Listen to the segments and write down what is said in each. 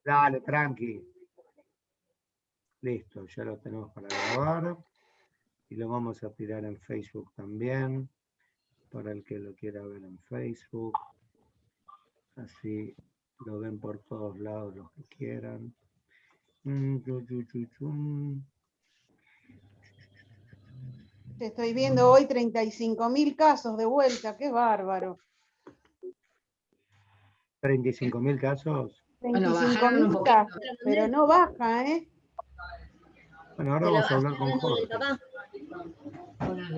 Dale, tranqui. Listo, ya lo tenemos para grabar. Y lo vamos a tirar en Facebook también, para el que lo quiera ver en Facebook. Así lo ven por todos lados los que quieran. Te estoy viendo hoy 35.000 casos de vuelta, qué bárbaro. 35.000 casos. 35.000 casos, pero no baja, ¿eh? Bueno, ahora vamos a hablar con Jorge.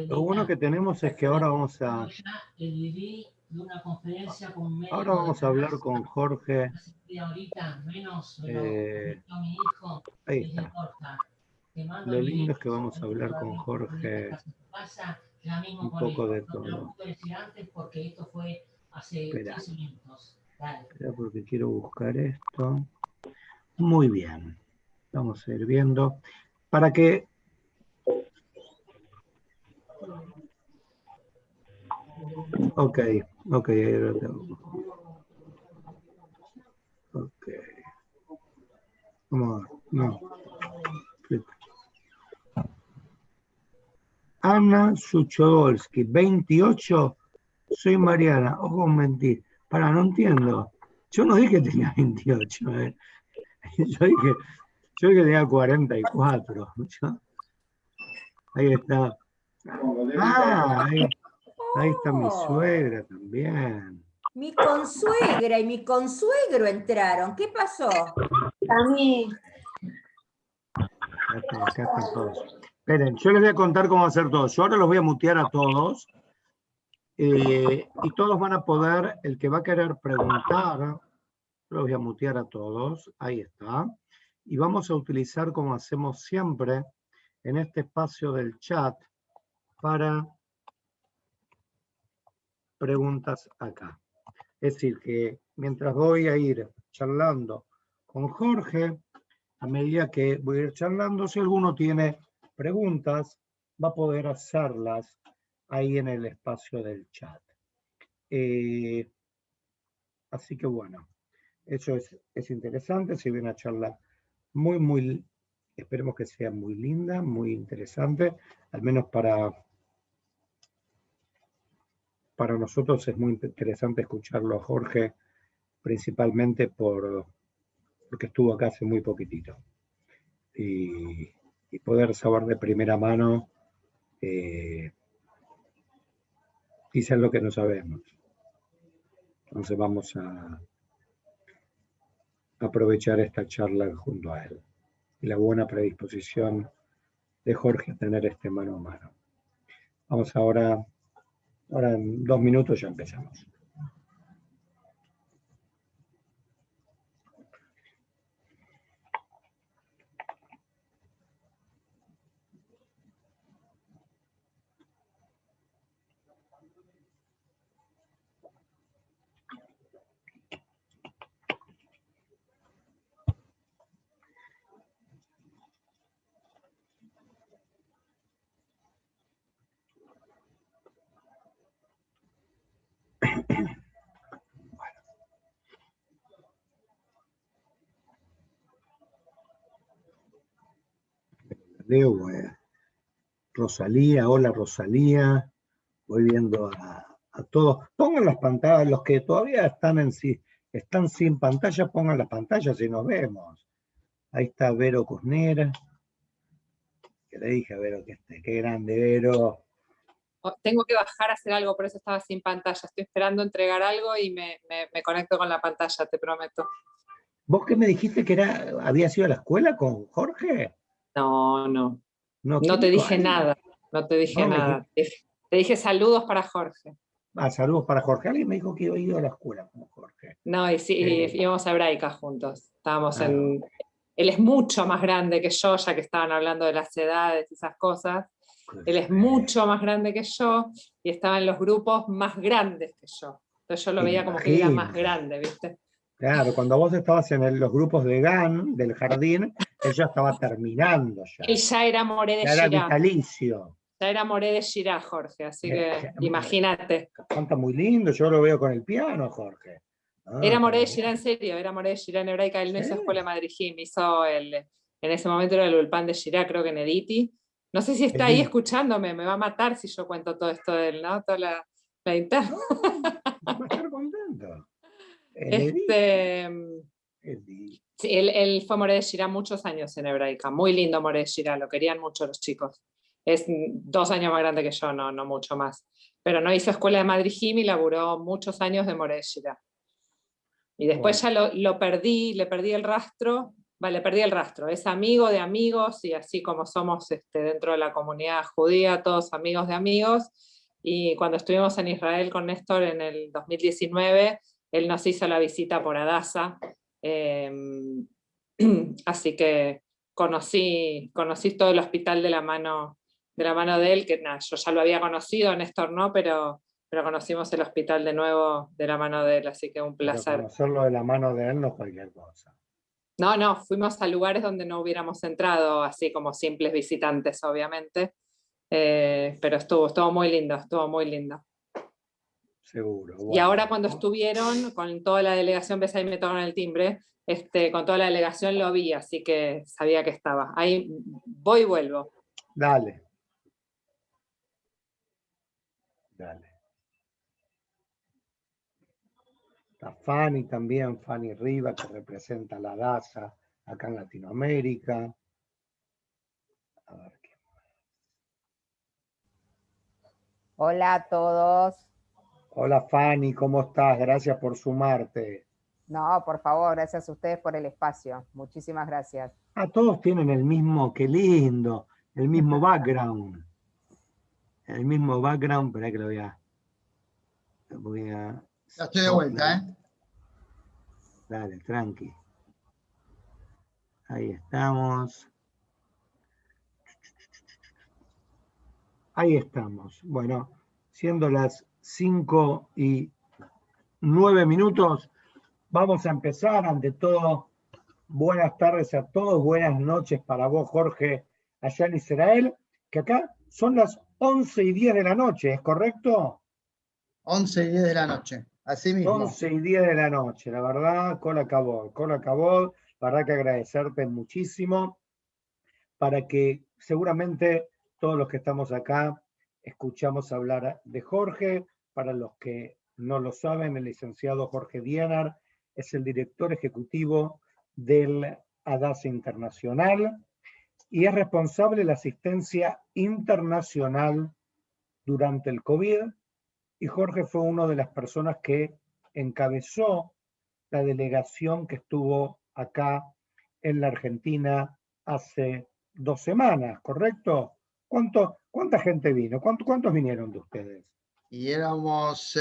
Lo bueno que tenemos es que ahora vamos a... Ahora vamos a hablar con Jorge. Ahí está. Lo lindo es que vamos a hablar con Jorge un poco de todo. Espera. Espera porque quiero buscar esto. Muy bien. Vamos a ir viendo. Para que... Ok, ahí lo tengo. Ok. Vamos a ver. No. Ana Suchodolski, 28. Soy Mariana. Ojo, mentir. No entiendo. Yo no dije que tenía 28. Yo dije que tenía 44. Ahí está. Ah, ahí está mi suegra también. Mi consuegra y mi consuegro entraron. ¿Qué pasó? También. Acá están todos. Esperen, yo les voy a contar cómo hacer todo. Yo ahora los voy a mutear a todos. Y todos van a poder, el que va a querer preguntar, los voy a mutear a todos. Ahí está. Y vamos a utilizar, como hacemos siempre, en este espacio del chat, para preguntas acá. Es decir, que mientras voy a ir charlando con Jorge, a medida que voy a ir charlando, si alguno tiene preguntas, va a poder hacerlas ahí en el espacio del chat. Así que bueno, eso es interesante, se viene una charla muy, esperemos que sea muy linda, muy interesante, al menos para nosotros es muy interesante escucharlo a Jorge, principalmente porque estuvo acá hace muy poquitito. Y poder saber de primera mano quizás lo que no sabemos. Entonces vamos a aprovechar esta charla junto a él. Y la buena predisposición de Jorge a tener este mano a mano. Vamos ahora en 2 minutos ya empezamos. Leo, Rosalía, hola Rosalía, voy viendo a todos. Pongan las pantallas, los que todavía están sin pantalla, pongan las pantallas y nos vemos. Ahí está Vero Cosnera, que le dije a Vero que qué grande Vero. Tengo que bajar a hacer algo, por eso estaba sin pantalla. Estoy esperando entregar algo y me conecto con la pantalla, te prometo. ¿Vos qué me dijiste que habías ido a la escuela con Jorge? No te dije nada, no te dije nada. Te dije saludos para Jorge. Saludos para Jorge. Alguien me dijo que iba a ir a la escuela con Jorge. No, y sí, íbamos a Hebraica juntos. Estábamos en... Él es mucho más grande que yo, ya que estaban hablando de las edades y esas cosas. Él es mucho más grande que yo y estaba en los grupos más grandes que yo. Entonces yo lo veía como que era más grande, ¿viste? Claro, cuando vos estabas en los grupos de GAN, del jardín, él ya estaba terminando ya. Él ya era Moré de Shirá. Era vitalicio. Ya era Moré de Shirá, Jorge, así que imagínate. Canta muy lindo, yo lo veo con el piano, Jorge. Era Moré de qué Shirá, bien. en serio, era Moré de Shirá en hebraica. Él no hizo ¿Sí? escuela de Madrijim, hizo en ese momento era el Ulpan de Shirá, creo que en Editi. No sé si está ahí Edith. escuchándome, me va a matar si yo cuento todo esto de él, ¿no? Toda la interna. No, va a estar contento. En Edith. Este, Edith. sí, él fue Moré de Shirá muchos años en hebraica. Muy lindo Moré de Shirá, lo querían mucho los chicos. Es 2 años más grande que yo, no mucho más. Pero no hizo escuela de Madrijim y laburó muchos años de Moré de Shirá. Y después Bueno, ya lo perdí, le perdí el rastro. Vale, perdí el rastro. Es amigo de amigos y así como somos dentro de la comunidad judía, todos amigos de amigos. Y cuando estuvimos en Israel con Néstor en el 2019, él nos hizo la visita por Adasa. Así que conocí todo el hospital de la mano de él, que nada, yo ya lo había conocido, Néstor no, pero conocimos el hospital de nuevo de la mano de él, así que un pero placer. conocerlo de la mano de él no es cualquier cosa. No, fuimos a lugares donde no hubiéramos entrado, así como simples visitantes, obviamente, pero estuvo muy lindo, estuvo muy lindo. Seguro. Y ahora Bueno. cuando estuvieron con toda la delegación, ves ahí me tocan el timbre, con toda la delegación lo vi, así que sabía que estaba. Ahí voy y vuelvo. Dale. Dale. Está Fanny también, Fanny Riva, que representa la DASA acá en Latinoamérica. A ver qué. Hola a todos. Hola Fanny, ¿cómo estás? Gracias por sumarte. No, por favor, gracias a ustedes por el espacio. Muchísimas gracias. Ah, todos tienen el mismo, qué lindo, el mismo background. El mismo background, pero que lo voy a. Ya estoy de vuelta, ¿eh? Dale, tranqui. Ahí estamos. Ahí estamos. Bueno, siendo las 5:09, vamos a empezar. Ante todo, buenas tardes a todos, buenas noches para vos, Jorge, allá en Israel, que acá son las 11:10 de la noche, ¿es correcto? 11:10 de la noche, así mismo. 11:10 de la noche, la verdad, Kol Hakavod, la verdad que agradecerte muchísimo, para que seguramente todos los que estamos acá escuchamos hablar de Jorge. Para los que no lo saben, el licenciado Jorge Dienar es el director ejecutivo del Adasa Internacional y es responsable de la asistencia internacional durante el COVID. Y Jorge fue una de las personas que encabezó la delegación que estuvo acá en la Argentina hace 2 semanas, ¿correcto? ¿Cuánta gente vino? ¿Cuántos vinieron de ustedes? Y éramos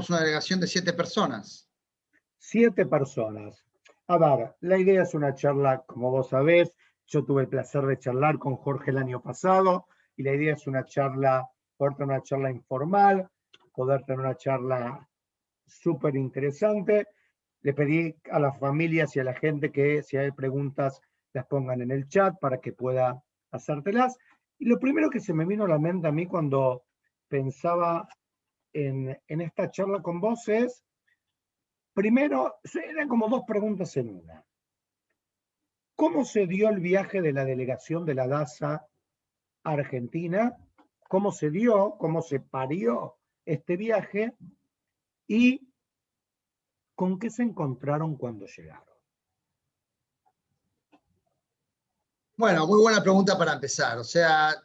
una delegación de 7 personas. 7 personas. A ver, la idea es una charla, como vos sabés, yo tuve el placer de charlar con Jorge el año pasado, y la idea es una charla, poder tener una charla informal, poder tener una charla súper interesante. Le pedí a las familias y a la gente que si hay preguntas las pongan en el chat para que pueda hacértelas. Y lo primero que se me vino a la mente a mí cuando pensaba en esta charla con vos es, primero, eran como 2 preguntas en una. ¿Cómo se dio el viaje de la delegación de la DASA a Argentina? ¿Cómo se dio? ¿Cómo se parió este viaje? ¿Y con qué se encontraron cuando llegaron? Bueno, muy buena pregunta para empezar. O sea,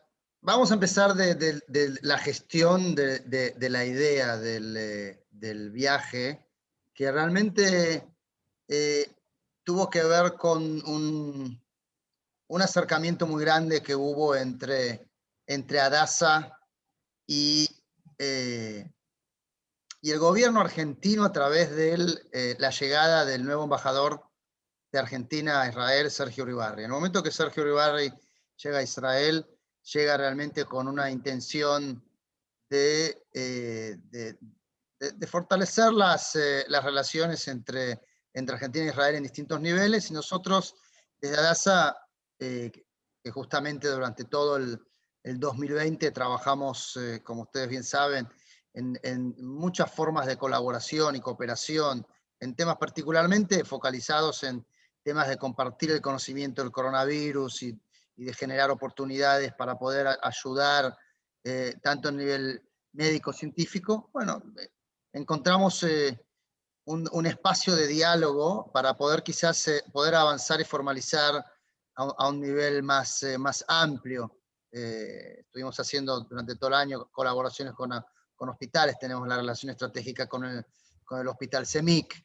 vamos a empezar de la gestión de la idea del viaje, que realmente tuvo que ver con un acercamiento muy grande que hubo entre Adasa y el gobierno argentino a través de la llegada del nuevo embajador de Argentina a Israel, Sergio Uribarri. En el momento que Sergio Uribarri llega a Israel, llega realmente con una intención de fortalecer las relaciones entre Argentina e Israel en distintos niveles, y nosotros desde Adasa, que justamente durante todo el 2020 trabajamos, como ustedes bien saben, en muchas formas de colaboración y cooperación en temas particularmente focalizados en temas de compartir el conocimiento del coronavirus y de generar oportunidades para poder ayudar tanto a nivel médico-científico. Bueno, encontramos un espacio de diálogo para poder quizás poder avanzar y formalizar a un nivel más amplio. Estuvimos haciendo durante todo el año colaboraciones con hospitales, tenemos la relación estratégica con el Hospital CEMIC,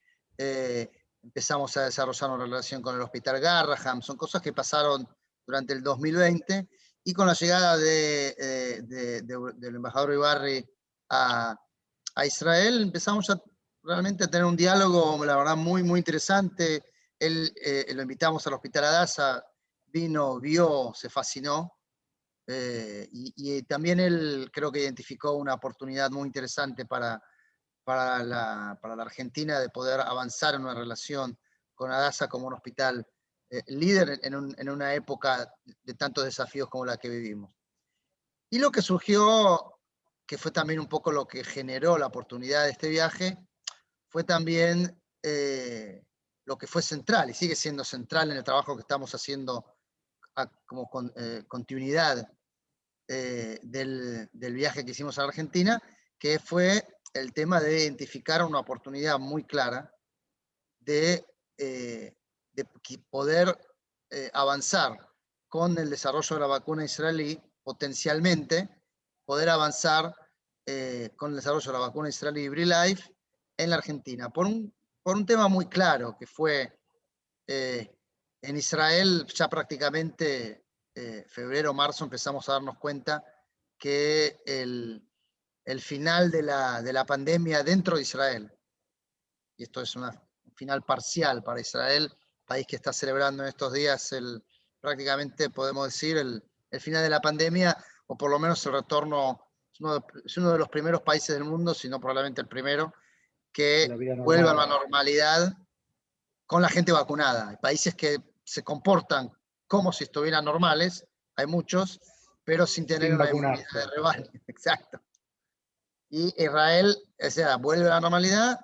empezamos a desarrollar una relación con el Hospital Garraham, son cosas que pasaron durante el 2020, y con la llegada del embajador Ibarri a Israel, empezamos realmente a tener un diálogo, la verdad, muy, muy interesante. Él, lo invitamos al Hospital Hadassah, vino, vio, se fascinó, y también él creo que identificó una oportunidad muy interesante para la Argentina de poder avanzar en una relación con Hadassah como un hospital líder en una época de tantos desafíos como la que vivimos. Y lo que surgió, que fue también un poco lo que generó la oportunidad de este viaje, fue también lo que fue central, y sigue siendo central en el trabajo que estamos haciendo como continuidad del viaje que hicimos a Argentina, que fue el tema de identificar una oportunidad muy clara de poder avanzar con el desarrollo de la vacuna israelí, potencialmente poder avanzar con el desarrollo de la vacuna israelí BriLife en la Argentina, por un tema muy claro, que fue en Israel ya prácticamente febrero o marzo empezamos a darnos cuenta que el final de la pandemia dentro de Israel, y esto es un final parcial para Israel, país que está celebrando en estos días prácticamente podemos decir el final de la pandemia, o por lo menos el retorno, es uno de los primeros países del mundo, si no probablemente el primero, que vuelva a la normalidad con la gente vacunada. Hay países que se comportan como si estuvieran normales, hay muchos, pero sin tener una inmunidad de rebaño. Exacto. Y Israel, o sea, vuelve a la normalidad,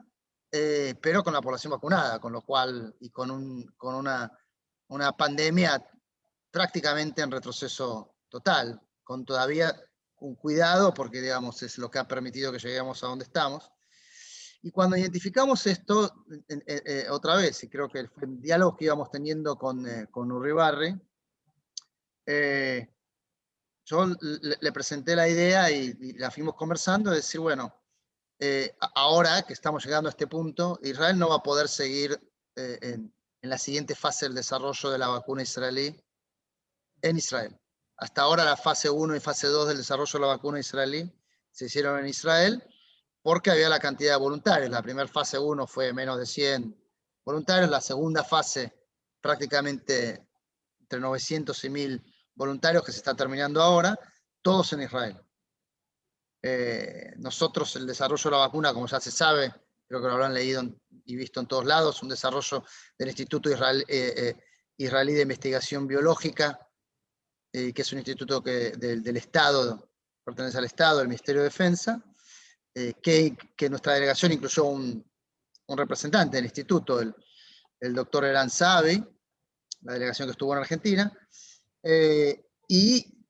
pero con la población vacunada, con lo cual, y con una pandemia prácticamente en retroceso total, con todavía un cuidado, porque digamos es lo que ha permitido que lleguemos a donde estamos. Y cuando identificamos esto, otra vez, y creo que fue el diálogo que íbamos teniendo con Uribarri, yo le presenté la idea y la fuimos conversando, de decir, bueno, ahora que estamos llegando a este punto, Israel no va a poder seguir en la siguiente fase del desarrollo de la vacuna israelí en Israel. Hasta ahora la fase 1 y fase 2 del desarrollo de la vacuna israelí se hicieron en Israel porque había la cantidad de voluntarios. La primera fase 1 fue menos de 100 voluntarios, la segunda fase prácticamente entre 900 y 1000 voluntarios que se está terminando ahora, todos en Israel. Nosotros el desarrollo de la vacuna, como ya se sabe, creo que lo habrán leído y visto en todos lados, un desarrollo del Instituto Israelí de Investigación Biológica, que es un instituto del Estado, pertenece al Estado, del Ministerio de Defensa, que nuestra delegación incluyó un representante del instituto, el doctor Eran Savi, la delegación que estuvo en Argentina, y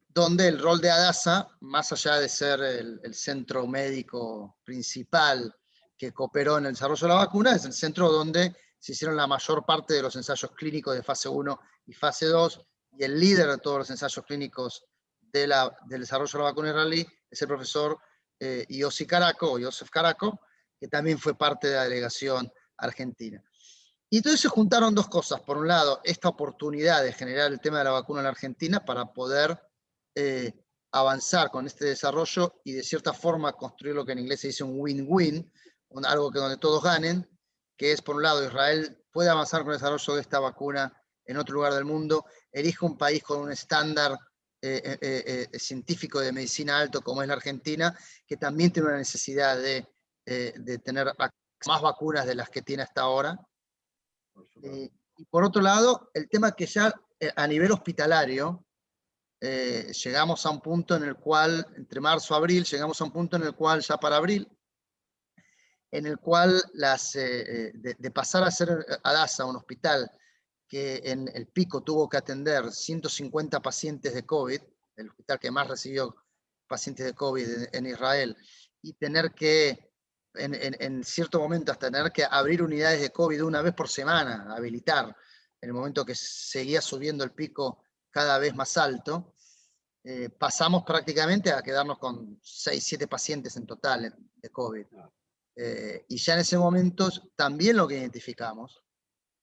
donde el rol de Hadassah, más allá de ser el centro médico principal que cooperó en el desarrollo de la vacuna, es el centro donde se hicieron la mayor parte de los ensayos clínicos de fase 1 y fase 2, y el líder de todos los ensayos clínicos del desarrollo de la vacuna israelí es el profesor Yosef Caraco, que también fue parte de la delegación argentina. Y entonces se juntaron dos cosas. Por un lado, esta oportunidad de generar el tema de la vacuna en la Argentina para poder avanzar con este desarrollo y de cierta forma construir lo que en inglés se dice un win-win, algo que donde todos ganen, que es por un lado Israel puede avanzar con el desarrollo de esta vacuna en otro lugar del mundo, elige un país con un estándar científico de medicina alto como es la Argentina, que también tiene una necesidad de tener más vacunas de las que tiene hasta ahora. Y por otro lado, el tema que ya a nivel hospitalario, llegamos a un punto en el cual, entre marzo y abril, llegamos a un punto en el cual ya para abril, en el cual de pasar a ser Hadassah, un hospital que en el pico tuvo que atender 150 pacientes de COVID, el hospital que más recibió pacientes de COVID en Israel, y tener que, en cierto momento, hasta tener que abrir unidades de COVID una vez por semana, habilitar, en el momento que seguía subiendo el pico cada vez más alto, pasamos prácticamente a quedarnos con 6, 7 pacientes en total de COVID. Y ya en ese momento también lo que identificamos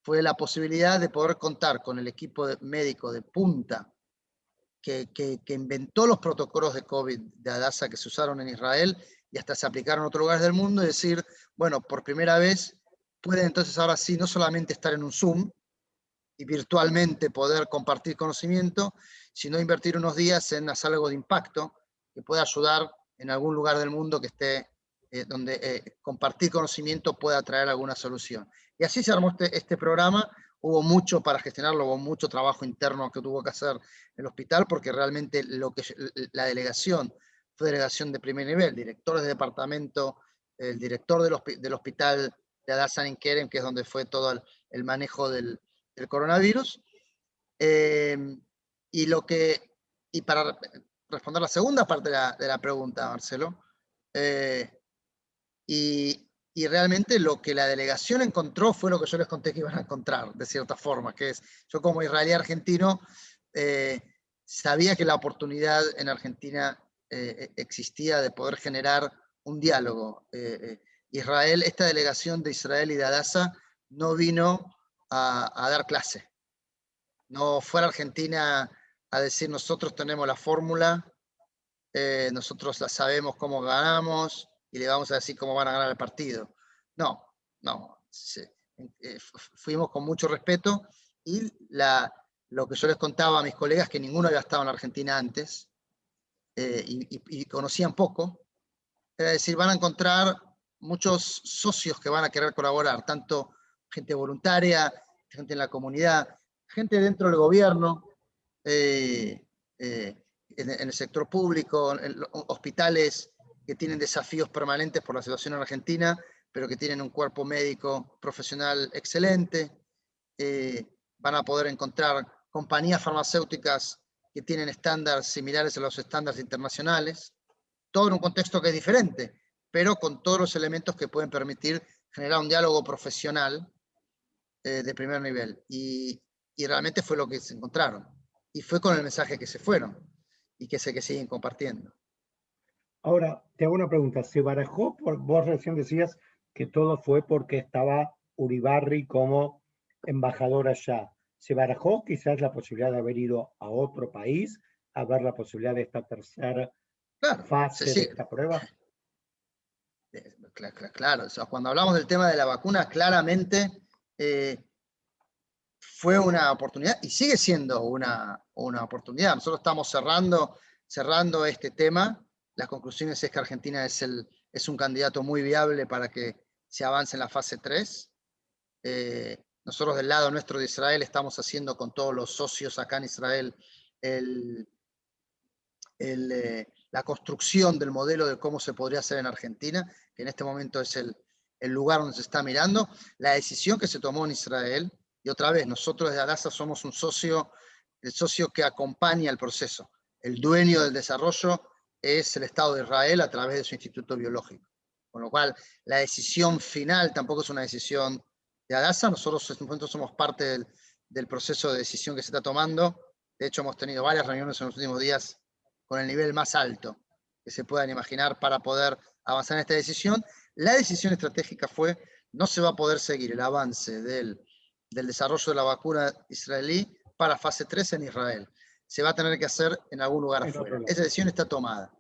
fue la posibilidad de poder contar con el equipo médico de punta que inventó los protocolos de COVID de Hadassah que se usaron en Israel y hasta se aplicaron en otros lugares del mundo, y decir, bueno, por primera vez pueden entonces ahora sí no solamente estar en un Zoom y virtualmente poder compartir conocimiento, sino invertir unos días en hacer algo de impacto que pueda ayudar en algún lugar del mundo que esté, donde compartir conocimiento pueda traer alguna solución. Y así se armó este programa. Hubo mucho para gestionarlo, hubo mucho trabajo interno que tuvo que hacer el hospital, porque realmente la delegación fue delegación de primer nivel, directores de departamento, el director del hospital de Hadassah Ein Kerem, que es donde fue todo el manejo del coronavirus. Y para responder la segunda parte de la pregunta, Marcelo, y realmente lo que la delegación encontró fue lo que yo les conté que iban a encontrar, de cierta forma, que es, yo como israelí argentino, sabía que la oportunidad en Argentina existía de poder generar un diálogo. Israel, esta delegación de Israel y de Hadassah no vino a dar clase. No fue a Argentina a decir nosotros tenemos la fórmula, nosotros la sabemos cómo ganamos y le vamos a decir cómo van a ganar el partido. No. Fuimos con mucho respeto, y lo que yo les contaba a mis colegas, que ninguno había estado en Argentina antes y conocían poco, era decir, van a encontrar muchos socios que van a querer colaborar, tanto gente voluntaria, gente en la comunidad, gente dentro del gobierno, en el sector público, en hospitales que tienen desafíos permanentes por la situación en Argentina, pero que tienen un cuerpo médico profesional excelente. Van a poder encontrar compañías farmacéuticas que tienen estándares similares a los estándares internacionales, todo en un contexto que es diferente, pero con todos los elementos que pueden permitir generar un diálogo profesional de primer nivel. Y realmente fue lo que se encontraron. Y fue con el mensaje que se fueron y que sé que siguen compartiendo. Ahora, te hago una pregunta. ¿Se barajó, vos recién decías que todo fue porque estaba Uribarri como embajador allá? ¿Se barajó quizás la posibilidad de haber ido a otro país a ver la posibilidad de esta tercera fase de esta prueba? Claro, o sea, cuando hablamos del tema de la vacuna, claramente fue una oportunidad y sigue siendo una oportunidad. Nosotros estamos cerrando este tema. Las conclusiones es que Argentina es un candidato muy viable para que se avance en la fase 3. Nosotros del lado nuestro de Israel estamos haciendo con todos los socios acá en Israel la construcción del modelo de cómo se podría hacer en Argentina, que en este momento es el lugar donde se está mirando. La decisión que se tomó en Israel, y otra vez, nosotros de Hadassah somos el socio que acompaña el proceso. El dueño del desarrollo es el Estado de Israel a través de su instituto biológico. Con lo cual, la decisión final tampoco es una decisión de Hadassah. Nosotros en este momento somos parte del proceso de decisión que se está tomando. De hecho, hemos tenido varias reuniones en los últimos días con el nivel más alto que se puedan imaginar para poder avanzar en esta decisión. La decisión estratégica fue: no se va a poder seguir el avance del desarrollo de la vacuna israelí para fase 3 en Israel. Se va a tener que hacer en algún lugar afuera. Esa decisión está tomada.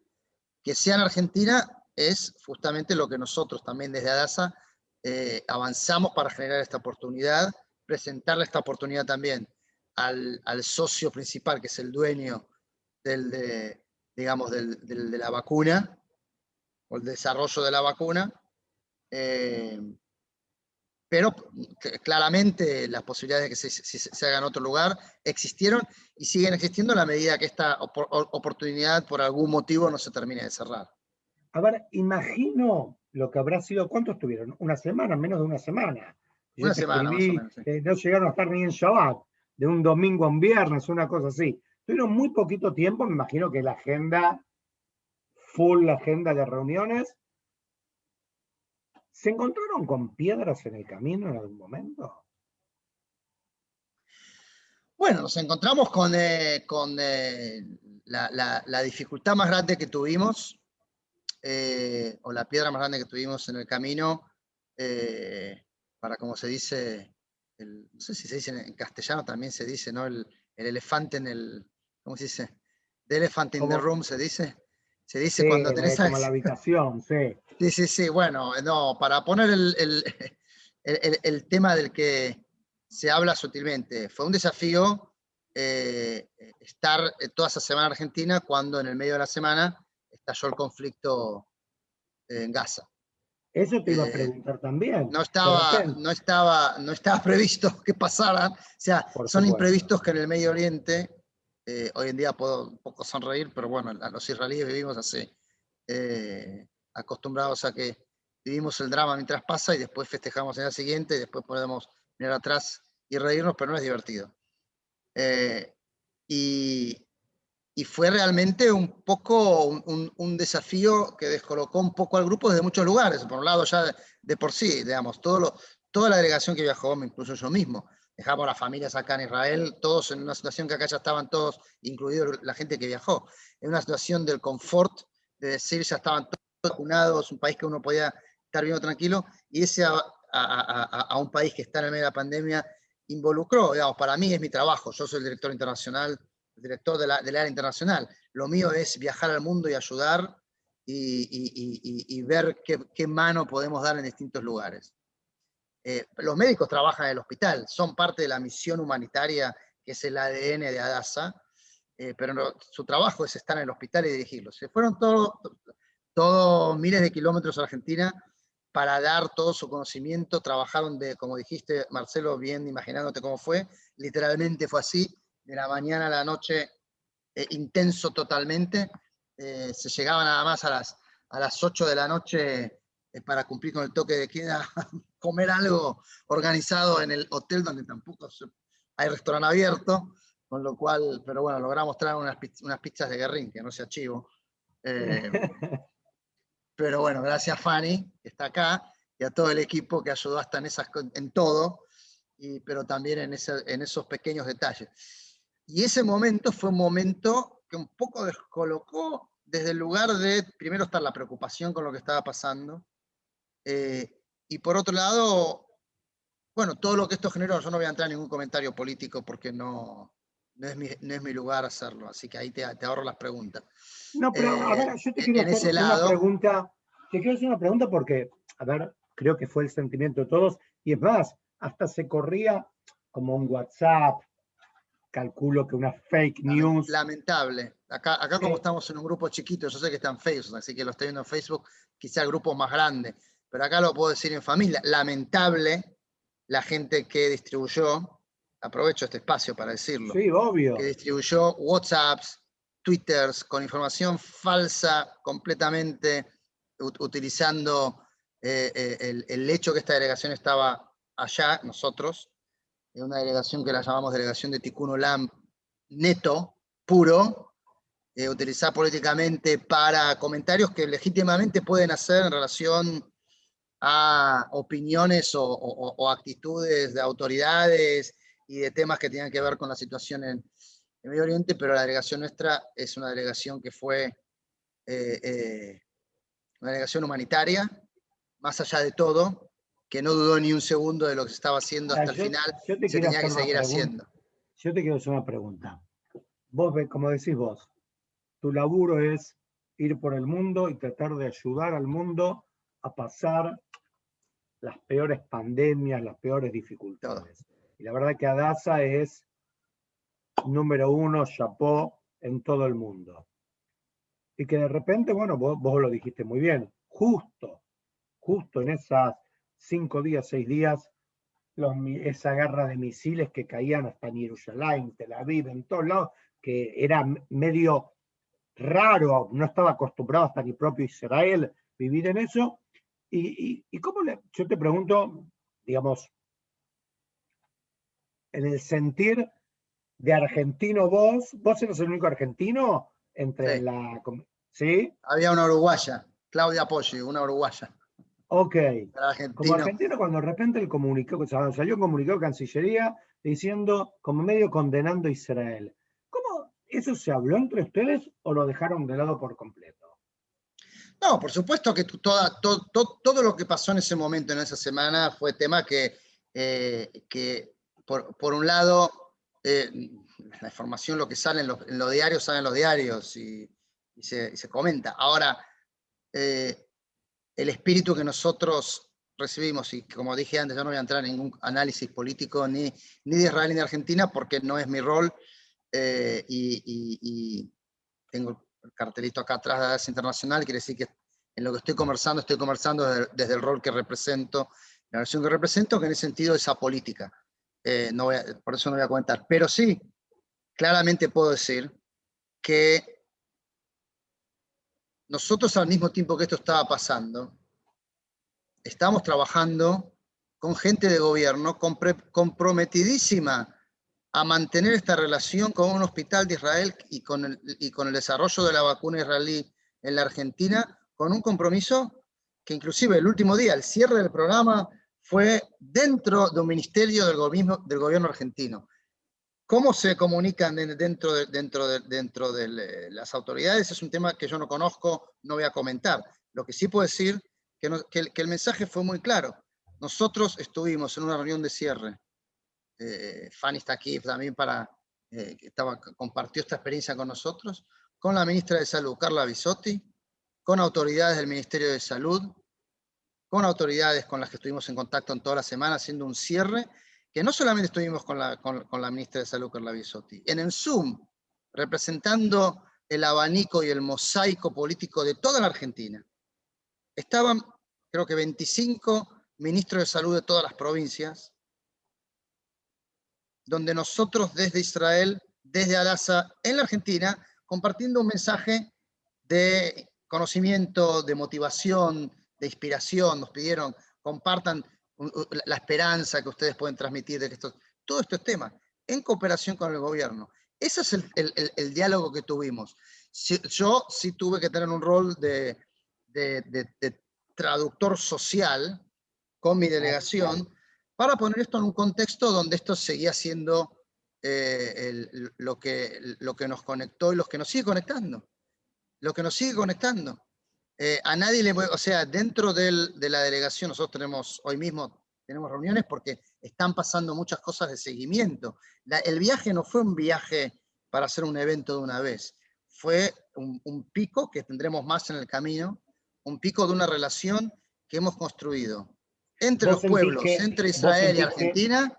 Que sea en Argentina es justamente lo que nosotros también desde Hadassah avanzamos para generar esta oportunidad, presentarle esta oportunidad también al socio principal, que es el dueño de la vacuna, o el desarrollo de la vacuna, pero claramente las posibilidades de que se haga en otro lugar existieron y siguen existiendo a la medida que esta oportunidad por algún motivo no se termine de cerrar. A ver, imagino lo que habrá sido, ¿cuánto estuvieron? Una semana, menos de una semana. Yo Una te semana, más o escribí, menos, sí. no llegaron a estar ni en Shabbat, de un domingo a un viernes, una cosa así. Tuvieron muy poquito tiempo, me imagino que la agenda, full agenda de reuniones. ¿Se encontraron con piedras en el camino en algún momento? Bueno, nos encontramos con la dificultad más grande que tuvimos, o la piedra más grande que tuvimos en el camino, para, como se dice, no sé si se dice en castellano, también se dice, ¿no? El elefante en el, ¿cómo se dice? The elephant in the room, se dice. Se dice Sí, cuando tenés... como la habitación, sí. Sí, bueno, no, para poner el tema del que se habla sutilmente, fue un desafío estar toda esa semana en Argentina cuando en el medio de la semana estalló el conflicto en Gaza. Eso te iba a preguntar también. No estaba previsto que pasara, o sea, Por son supuesto. imprevistos que en el Medio Oriente, hoy en día puedo un poco sonreír, pero bueno, los israelíes vivimos así, acostumbrados a que vivimos el drama mientras pasa y después festejamos en la siguiente y después podemos mirar atrás y reírnos, pero no es divertido. Y fue realmente un poco un desafío que descolocó un poco al grupo desde muchos lugares. Por un lado, ya de por sí, digamos, toda la delegación que viajó, me incluso yo mismo, dejamos las familias acá en Israel, todos en una situación que acá ya estaban todos, incluido la gente que viajó, en una situación del confort, de decir, ya estaban todos vacunados, un país que uno podía estar bien tranquilo, y ese a un país que está en el medio de la pandemia involucró, digamos, para mí es mi trabajo, yo soy el director internacional, el director del área internacional. Lo mío es viajar al mundo y ayudar y ver qué mano podemos dar en distintos lugares. Los médicos trabajan en el hospital, son parte de la misión humanitaria que es el ADN de Hadassah, pero su trabajo es estar en el hospital y dirigirlos. Se fueron todos miles de kilómetros a Argentina para dar todo su conocimiento, trabajaron como dijiste, Marcelo, bien imaginándote cómo fue, literalmente fue así, de la mañana a la noche, intenso totalmente. Se llegaba nada más a las 8 de la noche para cumplir con el toque de queda, comer algo organizado en el hotel donde tampoco hay restaurante abierto, con lo cual, pero bueno, logramos traer unas pizzas de Guerrín, que no sea chivo. Pero bueno, gracias Fanny, que está acá, y a todo el equipo que ayudó hasta en todo, pero también en esos pequeños detalles. Y ese momento fue un momento que un poco descolocó desde el lugar de, primero, estar la preocupación con lo que estaba pasando, y por otro lado, bueno, todo lo que esto generó, yo no voy a entrar en ningún comentario político porque no es mi lugar hacerlo, así que ahí te ahorro las preguntas. No, pero a ver, yo te quiero En ese hacer una lado, pregunta. Te quiero hacer una pregunta porque, a ver, creo que fue el sentimiento de todos. Y es más, hasta se corría como un WhatsApp, calculo que una fake news. lamentable. Acá Sí. como estamos en un grupo chiquito, yo sé que está en Facebook, así que lo estoy viendo en Facebook, quizá el grupo más grande, pero acá lo puedo decir en familia. Lamentable la gente que distribuyó, aprovecho este espacio para decirlo, Sí, obvio. que distribuyó WhatsApps, Twitters con información falsa, completamente utilizando el hecho que esta delegación estaba allá, nosotros, en una delegación que la llamamos delegación de Tikkun Olam neto, puro, utilizar políticamente para comentarios que legítimamente pueden hacer en relación a opiniones o actitudes de autoridades y de temas que tengan que ver con la situación en Medio Oriente, pero la delegación nuestra es una delegación que fue una delegación humanitaria, más allá de todo, que no dudó ni un segundo de lo que se estaba haciendo hasta el final, yo te se quiero tenía que hacer una seguir pregunta. haciendo. Yo te quiero hacer una pregunta. Vos, como decís vos, tu laburo es ir por el mundo y tratar de ayudar al mundo a pasar las peores pandemias, las peores dificultades. Y la verdad que Hadassah es número uno, chapó en todo el mundo. Y que de repente, bueno, vos lo dijiste muy bien, justo en esas 5 días, 6 días, esa guerra de misiles que caían hasta en Jerusalén, Tel Aviv, en todos lados, que era medio raro, no estaba acostumbrado hasta ni propio Israel vivir en eso, ¿Y cómo yo te pregunto, digamos, en el sentir de argentino vos eres el único argentino entre Sí. ¿Sí? Había una uruguaya, Claudia Poggi, una uruguaya. Ok. Era Como argentino. argentino, cuando de repente el comunicado, o sea, salió un comunicado de Cancillería diciendo, como medio condenando a Israel. ¿Cómo eso se habló entre ustedes o lo dejaron de lado por completo? No, por supuesto que todo lo que pasó en ese momento, en esa semana, fue tema que por un lado, la información, lo que sale en los diarios, sale en los diarios y se comenta. Ahora, el espíritu que nosotros recibimos, y como dije antes, yo no voy a entrar en ningún análisis político ni de Israel ni de Argentina, porque no es mi rol, y tengo el cartelito acá atrás de Alianza Internacional, quiere decir que en lo que estoy conversando desde el rol que represento, la versión que represento, que en ese sentido es apolítica. Por eso no voy a comentar. Pero sí, claramente puedo decir que nosotros, al mismo tiempo que esto estaba pasando, estamos trabajando con gente de gobierno comprometidísima a mantener esta relación con un hospital de Israel y con el desarrollo de la vacuna israelí en la Argentina, con un compromiso que inclusive el último día, el cierre del programa, fue dentro de un ministerio del gobierno argentino. ¿Cómo se comunican dentro de las autoridades? Es un tema que yo no conozco, no voy a comentar. Lo que sí puedo decir que el mensaje fue muy claro. Nosotros estuvimos en una reunión de cierre. Fanny está aquí también compartió esta experiencia con nosotros, con la ministra de Salud, Carla Bisotti, con autoridades del Ministerio de Salud, con autoridades con las que estuvimos en contacto en toda la semana haciendo un cierre, que no solamente estuvimos con la ministra de Salud, Carla Bisotti, en el Zoom, representando el abanico y el mosaico político de toda la Argentina. Estaban, creo que 25 ministros de salud de todas las provincias, donde nosotros desde Israel, desde Adasa, en la Argentina, compartiendo un mensaje de conocimiento, de motivación, de inspiración, nos pidieron, compartan la esperanza que ustedes pueden transmitir de que todo estos temas, en cooperación con el gobierno. Ese es el diálogo que tuvimos. Yo sí tuve que tener un rol de traductor social con mi delegación, para poner esto en un contexto donde esto seguía siendo lo que nos conectó y lo que nos sigue conectando. Lo que nos sigue conectando. A nadie o sea, dentro de la delegación, nosotros hoy mismo tenemos reuniones porque están pasando muchas cosas de seguimiento. El viaje no fue un viaje para hacer un evento de una vez, fue un pico que tendremos más en el camino, un pico de una relación que hemos construido entre los pueblos, entre Israel y Argentina,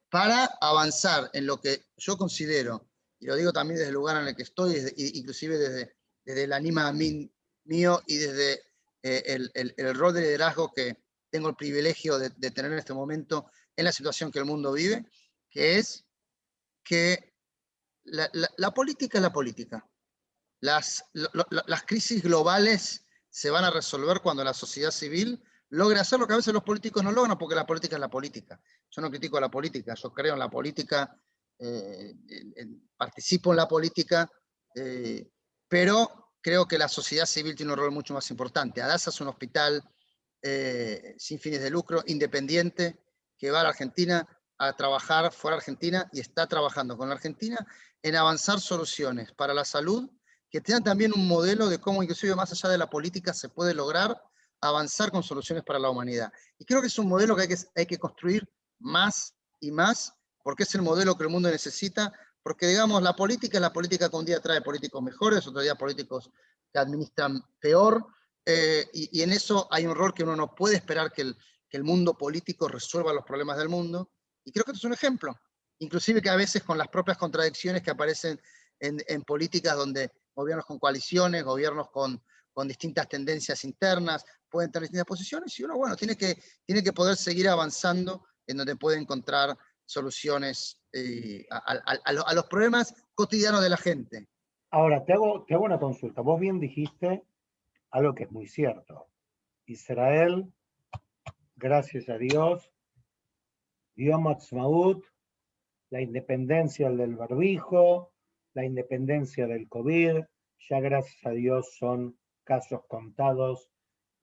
para avanzar en lo que yo considero, y lo digo también desde el lugar en el que estoy, inclusive desde el ánima mío y desde el rol de liderazgo que tengo el privilegio de tener en este momento en la situación que el mundo vive, que es que la política es la política. Las crisis globales se van a resolver cuando la sociedad civil logre hacer lo que a veces los políticos no logran, porque la política es la política. Yo no critico a la política, yo creo en la política, participo en la política, pero creo que la sociedad civil tiene un rol mucho más importante. Adasa es un hospital sin fines de lucro, independiente, que va a la Argentina a trabajar fuera de Argentina y está trabajando con la Argentina en avanzar soluciones para la salud, que tengan también un modelo de cómo, inclusive más allá de la política, se puede lograr avanzar con soluciones para la humanidad. Y creo que es un modelo que hay que construir más y más, porque es el modelo que el mundo necesita, porque digamos, la política es la política que un día trae políticos mejores, otro día políticos que administran peor, y en eso hay un rol que uno no puede esperar que el mundo político resuelva los problemas del mundo, y creo que esto es un ejemplo, inclusive que a veces con las propias contradicciones que aparecen en políticas donde gobiernos con coaliciones, gobiernos con distintas tendencias internas, pueden tener distintas posiciones, y uno, bueno, tiene que poder seguir avanzando en donde puede encontrar soluciones a los problemas cotidianos de la gente. Ahora, te hago una consulta. Vos bien dijiste algo que es muy cierto. Israel, gracias a Dios, Yom Ha'atzmaut, la independencia del barbijo, la independencia del COVID, ya gracias a Dios son casos contados,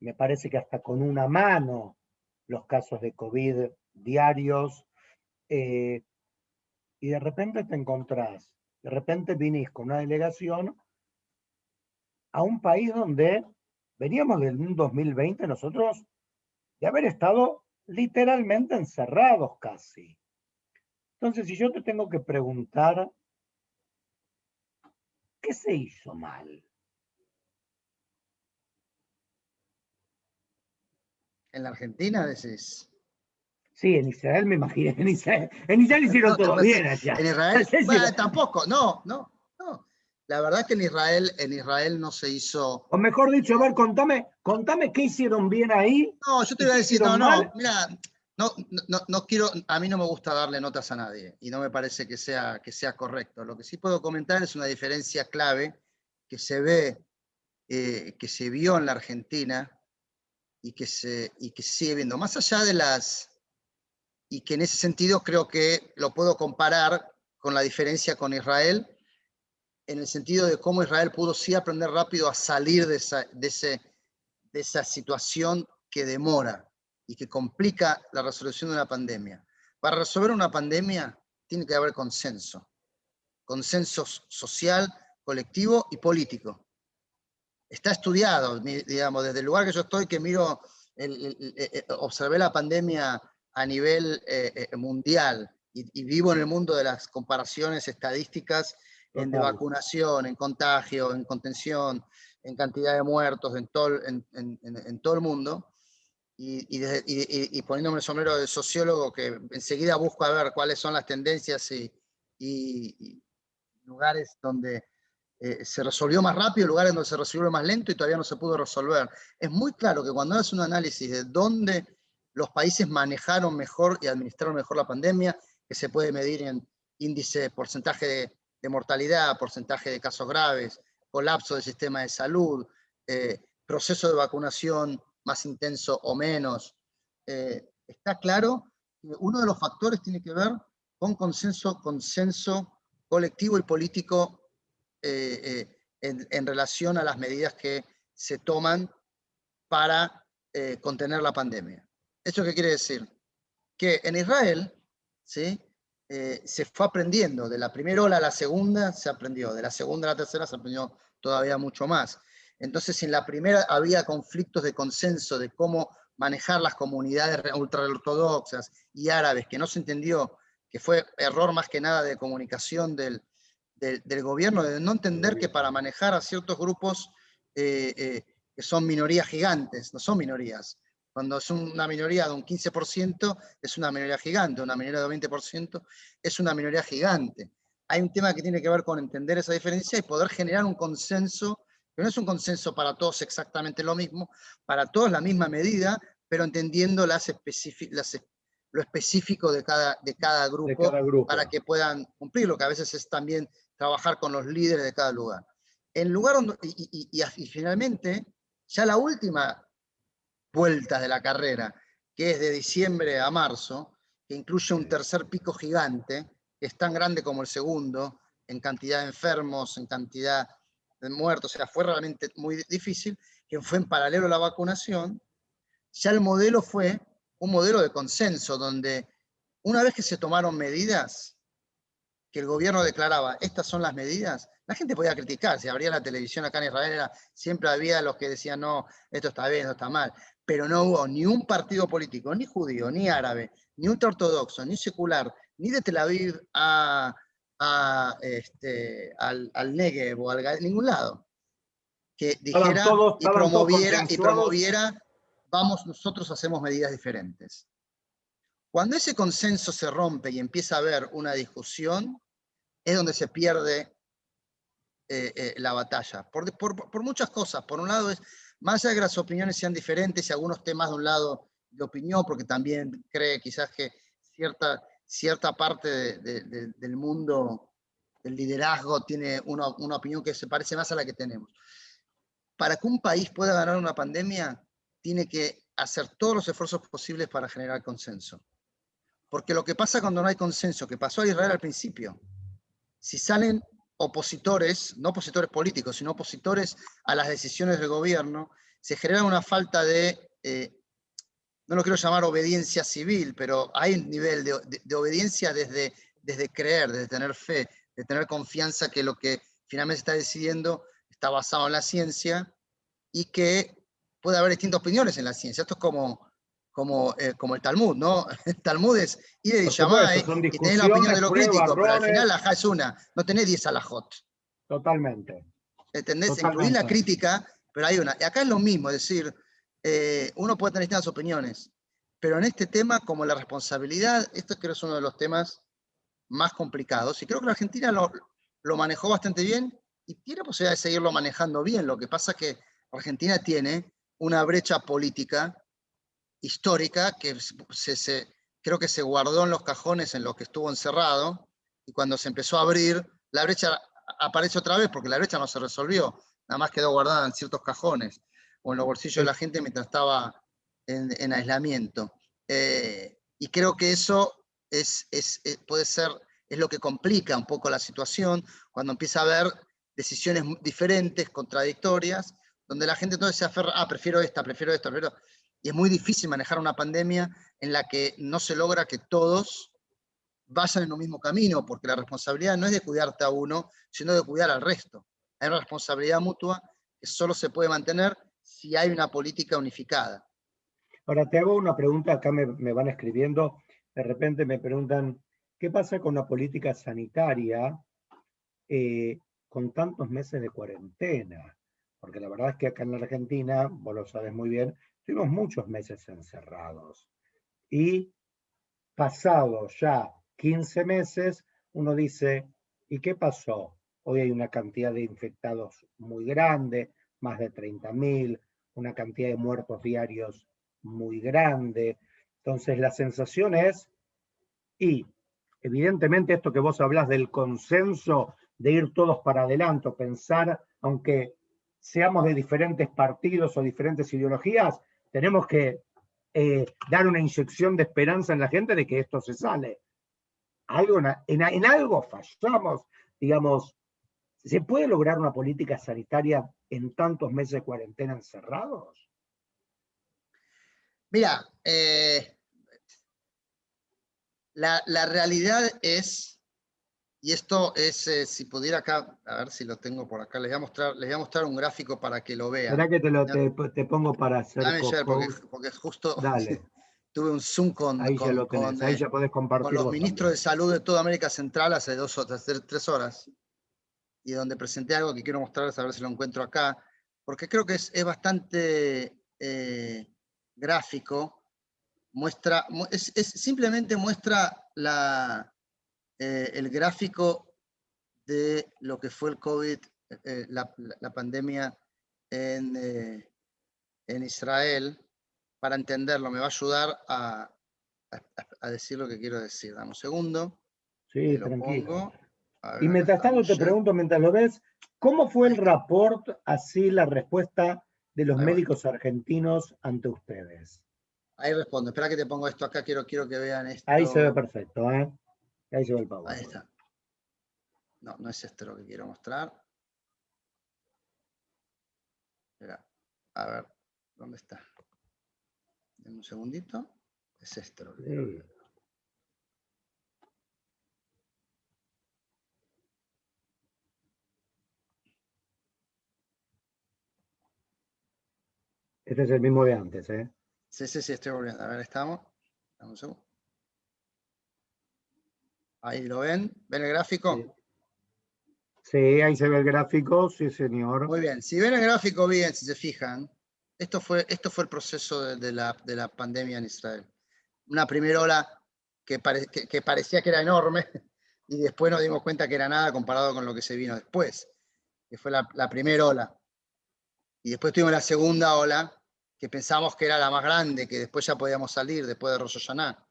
me parece que hasta con una mano los casos de COVID diarios, y de repente te encontrás, de repente vinís con una delegación a un país donde veníamos del 2020 nosotros de haber estado literalmente encerrados casi. Entonces, si yo te tengo que preguntar, ¿qué se hizo mal? En la Argentina, decís. Sí, en Israel me imagino, en Israel hicieron No, todo pues, bien allá. En Israel, Sí, bueno, tampoco, no. La verdad que en Israel no se hizo. O mejor dicho, a ver, contame qué hicieron bien ahí. No, yo te y iba a qué decir, hicieron mal. mira, no quiero, a mí no me gusta darle notas a nadie y no me parece que sea correcto. Lo que sí puedo comentar es una diferencia clave que se ve, que se vio en la Argentina y que sigue viendo. Más allá de y que en ese sentido creo que lo puedo comparar con la diferencia con Israel, en el sentido de cómo Israel pudo sí aprender rápido a salir de esa situación que demora y que complica la resolución de una pandemia. Para resolver una pandemia tiene que haber consenso social, colectivo y político. Está estudiado, digamos, desde el lugar que yo estoy, que miro, observé la pandemia a nivel mundial y vivo en el mundo de las comparaciones estadísticas de vacunación, en contagio, en contención, en cantidad de muertos en todo el mundo, y poniéndome el sombrero de sociólogo, que enseguida busco a ver cuáles son las tendencias y lugares donde se resolvió más rápido, lugares donde se resolvió más lento y todavía no se pudo resolver. Es muy claro que cuando haces un análisis de dónde los países manejaron mejor y administraron mejor la pandemia, que se puede medir en índice, porcentaje de mortalidad, porcentaje de casos graves, colapso del sistema de salud, proceso de vacunación más intenso o menos, está claro que uno de los factores tiene que ver con consenso colectivo y político en relación a las medidas que se toman para contener la pandemia. ¿Eso qué quiere decir? Que en Israel, ¿sí? Se fue aprendiendo, de la primera ola a la segunda se aprendió, de la segunda a la tercera se aprendió todavía mucho más. Entonces, si en la primera había conflictos de consenso de cómo manejar las comunidades ultraortodoxas y árabes, que no se entendió, que fue error más que nada de comunicación del gobierno, de no entender que para manejar a ciertos grupos que son minorías gigantes, no son minorías. Cuando es una minoría de un 15%, es una minoría gigante, una minoría de 20% es una minoría gigante. Hay un tema que tiene que ver con entender esa diferencia y poder generar un consenso, que no es un consenso para todos exactamente lo mismo, para todos la misma medida, pero entendiendo lo específico de cada grupo, para que puedan cumplirlo, que a veces es también trabajar con los líderes de cada lugar. En lugar donde, y finalmente, ya la última vuelta de la carrera, que es de diciembre a marzo, que incluye un tercer pico gigante, que es tan grande como el segundo, en cantidad de enfermos, en cantidad de muertos, o sea, fue realmente muy difícil, que fue en paralelo a la vacunación. Ya el modelo fue un modelo de consenso, donde una vez que se tomaron medidas, que el gobierno declaraba, estas son las medidas, la gente podía criticar, si abría la televisión acá en Israel, siempre había los que decían, no, esto está bien, esto está mal, pero no hubo ni un partido político, ni judío, ni árabe, ni ultraortodoxo, ni secular, ni de Tel Aviv al Negev o al ningún lado, que dijera y promoviera, vamos, nosotros hacemos medidas diferentes. Cuando ese consenso se rompe y empieza a haber una discusión, es donde se pierde la batalla. Por muchas cosas. Por un lado, más allá de que las opiniones sean diferentes y algunos temas de un lado de opinión, porque también cree quizás que cierta parte del mundo del liderazgo tiene una opinión que se parece más a la que tenemos. Para que un país pueda ganar una pandemia, tiene que hacer todos los esfuerzos posibles para generar consenso. Porque lo que pasa cuando no hay consenso, que pasó a Israel al principio, si salen opositores, no opositores políticos, sino opositores a las decisiones del gobierno, se genera una falta de, no lo quiero llamar obediencia civil, pero hay un nivel de obediencia desde creer, desde tener fe, de tener confianza que lo que finalmente se está decidiendo está basado en la ciencia y que puede haber distintas opiniones en la ciencia. Esto es como el Talmud, ¿no? El Talmud es ir y Por llamar supuesto, son y tenés la opinión de discusiones, lo pruebas, crítico, pero al final errores. la ajá es una, no tenés 10 alajot. Totalmente. ¿Entendés? Totalmente. Incluir la crítica, pero hay una. Y acá es lo mismo, es decir, uno puede tener distintas opiniones, pero en este tema, como la responsabilidad, esto creo es uno de los temas más complicados, y creo que la Argentina lo manejó bastante bien, y tiene posibilidad de seguirlo manejando bien. Lo que pasa es que Argentina tiene una brecha política histórica que creo que se guardó en los cajones en los que estuvo encerrado, y cuando se empezó a abrir, la brecha aparece otra vez, porque la brecha no se resolvió, nada más quedó guardada en ciertos cajones, o en los bolsillos de la gente mientras estaba en aislamiento. Y creo que eso puede ser, es lo que complica un poco la situación, cuando empieza a haber decisiones diferentes, contradictorias, donde la gente entonces se aferra, prefiero esta, prefiero esta, prefiero... Y es muy difícil manejar una pandemia en la que no se logra que todos vayan en un mismo camino, porque la responsabilidad no es de cuidarte a uno, sino de cuidar al resto. Hay una responsabilidad mutua que solo se puede mantener si hay una política unificada. Ahora te hago una pregunta, acá me van escribiendo, de repente me preguntan, ¿qué pasa con la política sanitaria con tantos meses de cuarentena? Porque la verdad es que acá en la Argentina, vos lo sabes muy bien, tuvimos muchos meses encerrados. Y pasados ya 15 meses, uno dice, ¿y qué pasó? Hoy hay una cantidad de infectados muy grande, más de 30.000, una cantidad de muertos diarios muy grande. Entonces la sensación es, y evidentemente esto que vos hablás del consenso, de ir todos para adelante, pensar, aunque seamos de diferentes partidos o diferentes ideologías, tenemos que dar una inyección de esperanza en la gente de que esto se sale. En algo fallamos, digamos, ¿se puede lograr una política sanitaria en tantos meses de cuarentena encerrados? Mira, la realidad es, y esto es, si pudiera acá, a ver si lo tengo por acá, les voy a mostrar un gráfico para que lo vean. ¿Será que te pongo para hacer porque justo Dale. tuve un Zoom Ahí ya lo tenés, ahí ya podés compartir con los vos ministros también. de salud de toda América Central hace 3 horas, y donde presenté algo que quiero mostrarles, a ver si lo encuentro acá, porque creo que es bastante gráfico, simplemente muestra el gráfico de lo que fue el COVID, la pandemia en Israel, para entenderlo. Me va a ayudar a decir lo que quiero decir. Dame un segundo. Sí, Lo tranquilo. pongo. A ver, Y acá mientras tanto te estamos ya. pregunto, mientras lo ves, ¿cómo fue Ahí el está. rapport, así la respuesta de los Ahí va. médicos argentinos ante ustedes? Ahí respondo. Espera que te pongo esto acá. Quiero que vean esto. Ahí se ve perfecto, ¿eh? Ahí se ve el PowerPoint. Ahí está. No, no es esto lo que quiero mostrar. Espera. A ver, ¿dónde está? Dame un segundito. Es esto lo que quiero ver. Este es el mismo de antes, ¿eh? Sí, estoy volviendo. A ver, estamos. Dame un segundo. Ahí lo ven. ¿Ven el gráfico? Sí. Sí, ahí se ve el gráfico, sí, señor. Muy bien. Si ven el gráfico bien, si se fijan, esto fue el proceso de la pandemia en Israel. Una primera ola que parecía que era enorme, y después nos dimos cuenta que era nada comparado con lo que se vino después, que fue la primera ola. Y después tuvimos la segunda ola, que pensamos que era la más grande, que después ya podíamos salir, después de Rosh Hashanah,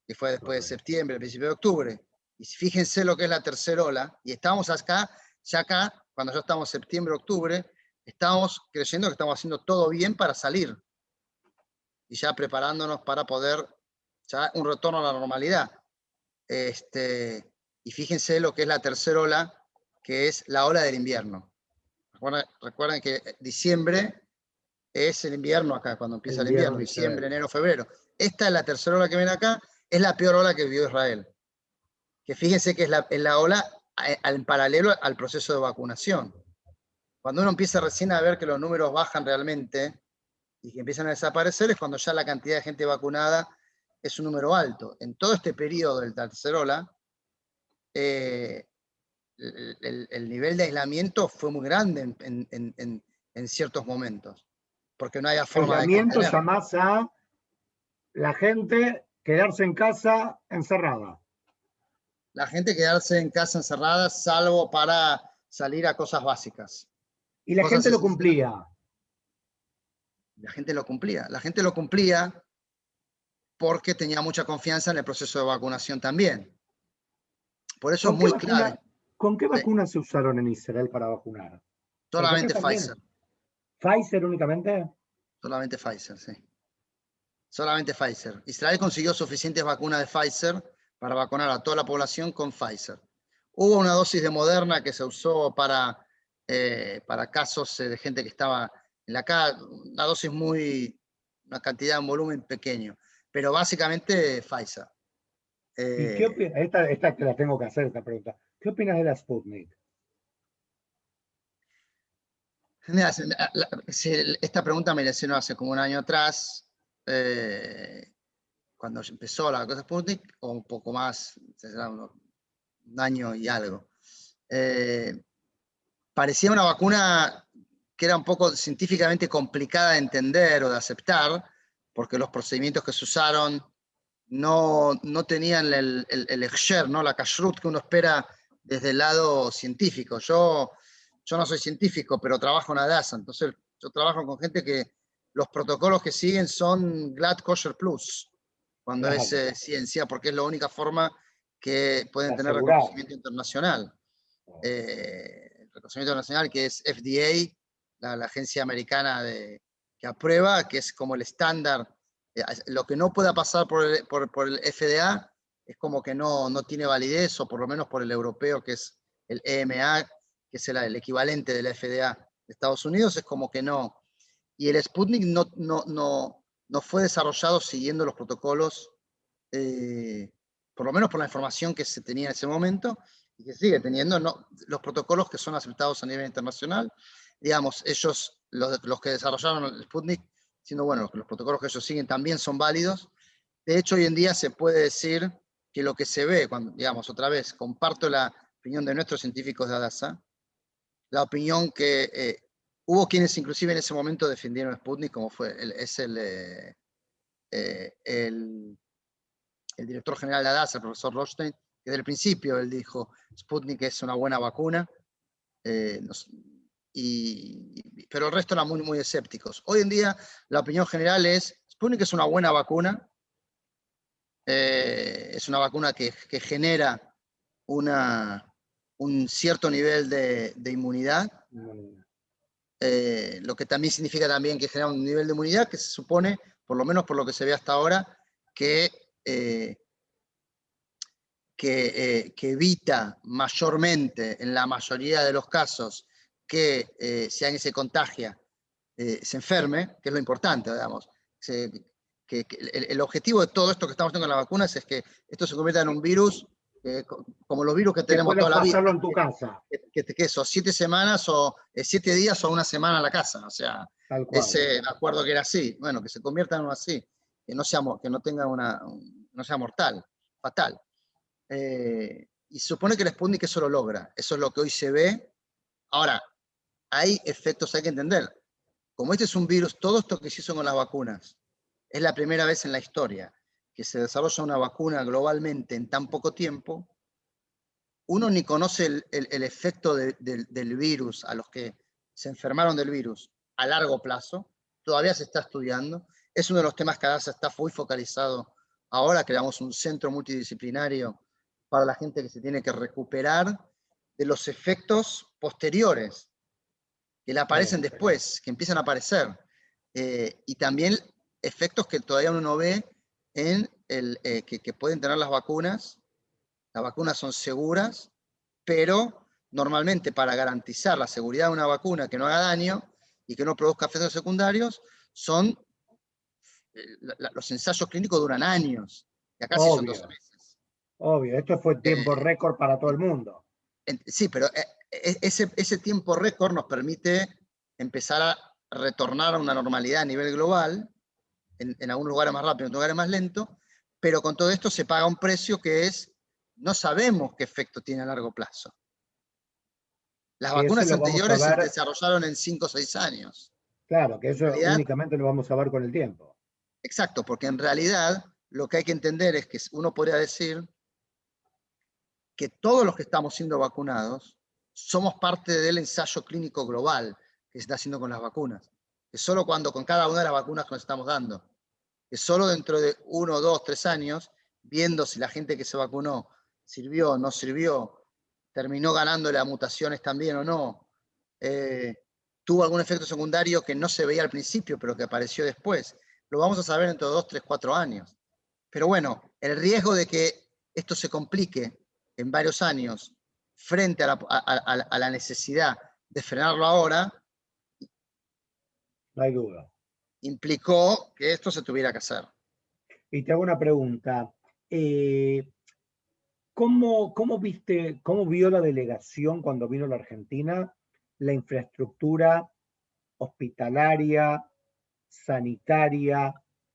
que fue después de septiembre, principio de octubre. Y fíjense lo que es la tercera ola, y estamos acá, cuando ya estamos septiembre, octubre, estamos creyendo que estamos haciendo todo bien para salir. y ya preparándonos para poder, ya un retorno a la normalidad. Y fíjense lo que es la tercera ola, que es la ola del invierno. Recuerden que diciembre es el invierno acá, cuando empieza el invierno, diciembre, enero, febrero. Esta es la tercera ola que viene acá, es la peor ola que vivió Israel. Que fíjense que es la ola en paralelo al proceso de vacunación. Cuando uno empieza recién a ver que los números bajan realmente y que empiezan a desaparecer, es cuando ya la cantidad de gente vacunada es un número alto. En todo este periodo del tercer ola, el nivel de aislamiento fue muy grande en ciertos momentos, porque no había forma de Aislamiento contener. llamás a la gente quedarse en casa encerrada. La gente quedarse en casa encerrada, salvo para salir a cosas básicas. Y la Cosas gente lo esenciales. cumplía. La gente lo cumplía. La gente lo cumplía porque tenía mucha confianza en el proceso de vacunación también. Por eso es muy clave. ¿Con qué Sí. vacunas se usaron en Israel para vacunar? Solamente Porque acá Pfizer. también. ¿Pfizer únicamente? Solamente Pfizer, sí. Solamente Pfizer. Israel consiguió suficientes vacunas de Pfizer para vacunar a toda la población con Pfizer. Hubo una dosis de Moderna que se usó para casos de gente que estaba en la casa, una dosis una cantidad, un volumen pequeño, pero básicamente Pfizer. ¿Y qué opinas? Esta te la tengo que hacer, esta pregunta. ¿Qué opinas de la Sputnik? Mira, esta pregunta me la hicieron hace como un año atrás, cuando empezó la cosa Sputnik, o un poco más, será un año y algo. Parecía una vacuna que era un poco científicamente complicada de entender o de aceptar, porque los procedimientos que se usaron no tenían el hechsher, ¿no? La kashrut que uno espera desde el lado científico. Yo no soy científico, pero trabajo en Adasa, entonces yo trabajo con gente que los protocolos que siguen son GLAD Kosher Plus, cuando Claro. es ciencia, porque es la única forma que pueden tener Asegurar. reconocimiento internacional. El reconocimiento internacional que es FDA, la agencia americana que aprueba, que es como el estándar. Lo que no pueda pasar por el FDA es como que no tiene validez, o por lo menos por el europeo, que es el EMA, que es el equivalente del FDA de Estados Unidos, es como que no. Y el Sputnik no fue desarrollado siguiendo los protocolos, por lo menos por la información que se tenía en ese momento, y que sigue teniendo, los protocolos que son aceptados a nivel internacional. Digamos, ellos, los que desarrollaron el Sputnik, siendo bueno, los protocolos que ellos siguen también son válidos. De hecho, hoy en día se puede decir que lo que se ve, cuando, digamos, otra vez, comparto la opinión de nuestros científicos de Adasa, la opinión que hubo quienes inclusive en ese momento defendieron Sputnik, como fue el director general de Adasa, el profesor Rothstein, que desde el principio él dijo, Sputnik es una buena vacuna, pero el resto eran muy escépticos. Hoy en día la opinión general es, Sputnik es una buena vacuna, es una vacuna que genera un cierto nivel de inmunidad, lo que también significa también que genera un nivel de inmunidad que se supone, por lo menos por lo que se ve hasta ahora, que evita mayormente, en la mayoría de los casos, que si alguien se contagia, se enferme, que es lo importante, digamos. El objetivo de todo esto que estamos haciendo con las vacunas es que esto se convierta en un virus, como los virus que tenemos toda la vida. Pasarlo en tu casa. Que eso, 7 semanas o 7 días o una semana a la casa. O sea, me acuerdo que era así. Bueno, que se convierta en uno así, que no sea mortal, fatal. Y se supone que el Sputnik eso lo logra. Eso es lo que hoy se ve. Ahora, hay efectos, hay que entender. Como este es un virus, todo esto que se hizo con las vacunas, es la primera vez en la historia que se desarrolla una vacuna globalmente en tan poco tiempo. Uno ni conoce el efecto del virus a los que se enfermaron del virus a largo plazo. Todavía se está estudiando. Es uno de los temas que Adasa está muy focalizado. Ahora creamos un centro multidisciplinario para la gente que se tiene que recuperar de los efectos posteriores, que le aparecen después, que empiezan a aparecer. Y también efectos que todavía uno no ve en que pueden tener las vacunas. Las vacunas son seguras, pero normalmente para garantizar la seguridad de una vacuna que no haga daño y que no produzca efectos secundarios, los ensayos clínicos duran años, y acá sí son 12 meses. Obvio, esto fue tiempo récord para todo el mundo. Sí, pero ese tiempo récord nos permite empezar a retornar a una normalidad a nivel global, en algunos lugares más rápido, en otros lugares más lento, pero con todo esto se paga un precio que es, no sabemos qué efecto tiene a largo plazo. Las vacunas anteriores se desarrollaron en 5 o 6 años. Claro, que eso únicamente lo vamos a ver con el tiempo. Exacto, porque en realidad lo que hay que entender es que uno podría decir que todos los que estamos siendo vacunados somos parte del ensayo clínico global que se está haciendo con las vacunas. Que solo cuando con cada una de las vacunas que nos estamos dando, que solo dentro de 1, 2, 3 años, viendo si la gente que se vacunó sirvió o no sirvió, terminó ganándole a mutaciones también o no, tuvo algún efecto secundario que no se veía al principio, pero que apareció después. Lo vamos a saber dentro de 2, 3, 4 años. Pero bueno, el riesgo de que esto se complique en varios años frente a la necesidad de frenarlo ahora, no hay duda, implicó que esto se tuviera que hacer. Y te hago una pregunta. ¿Cómo vio la delegación cuando vino a la Argentina la infraestructura hospitalaria, sanitaria,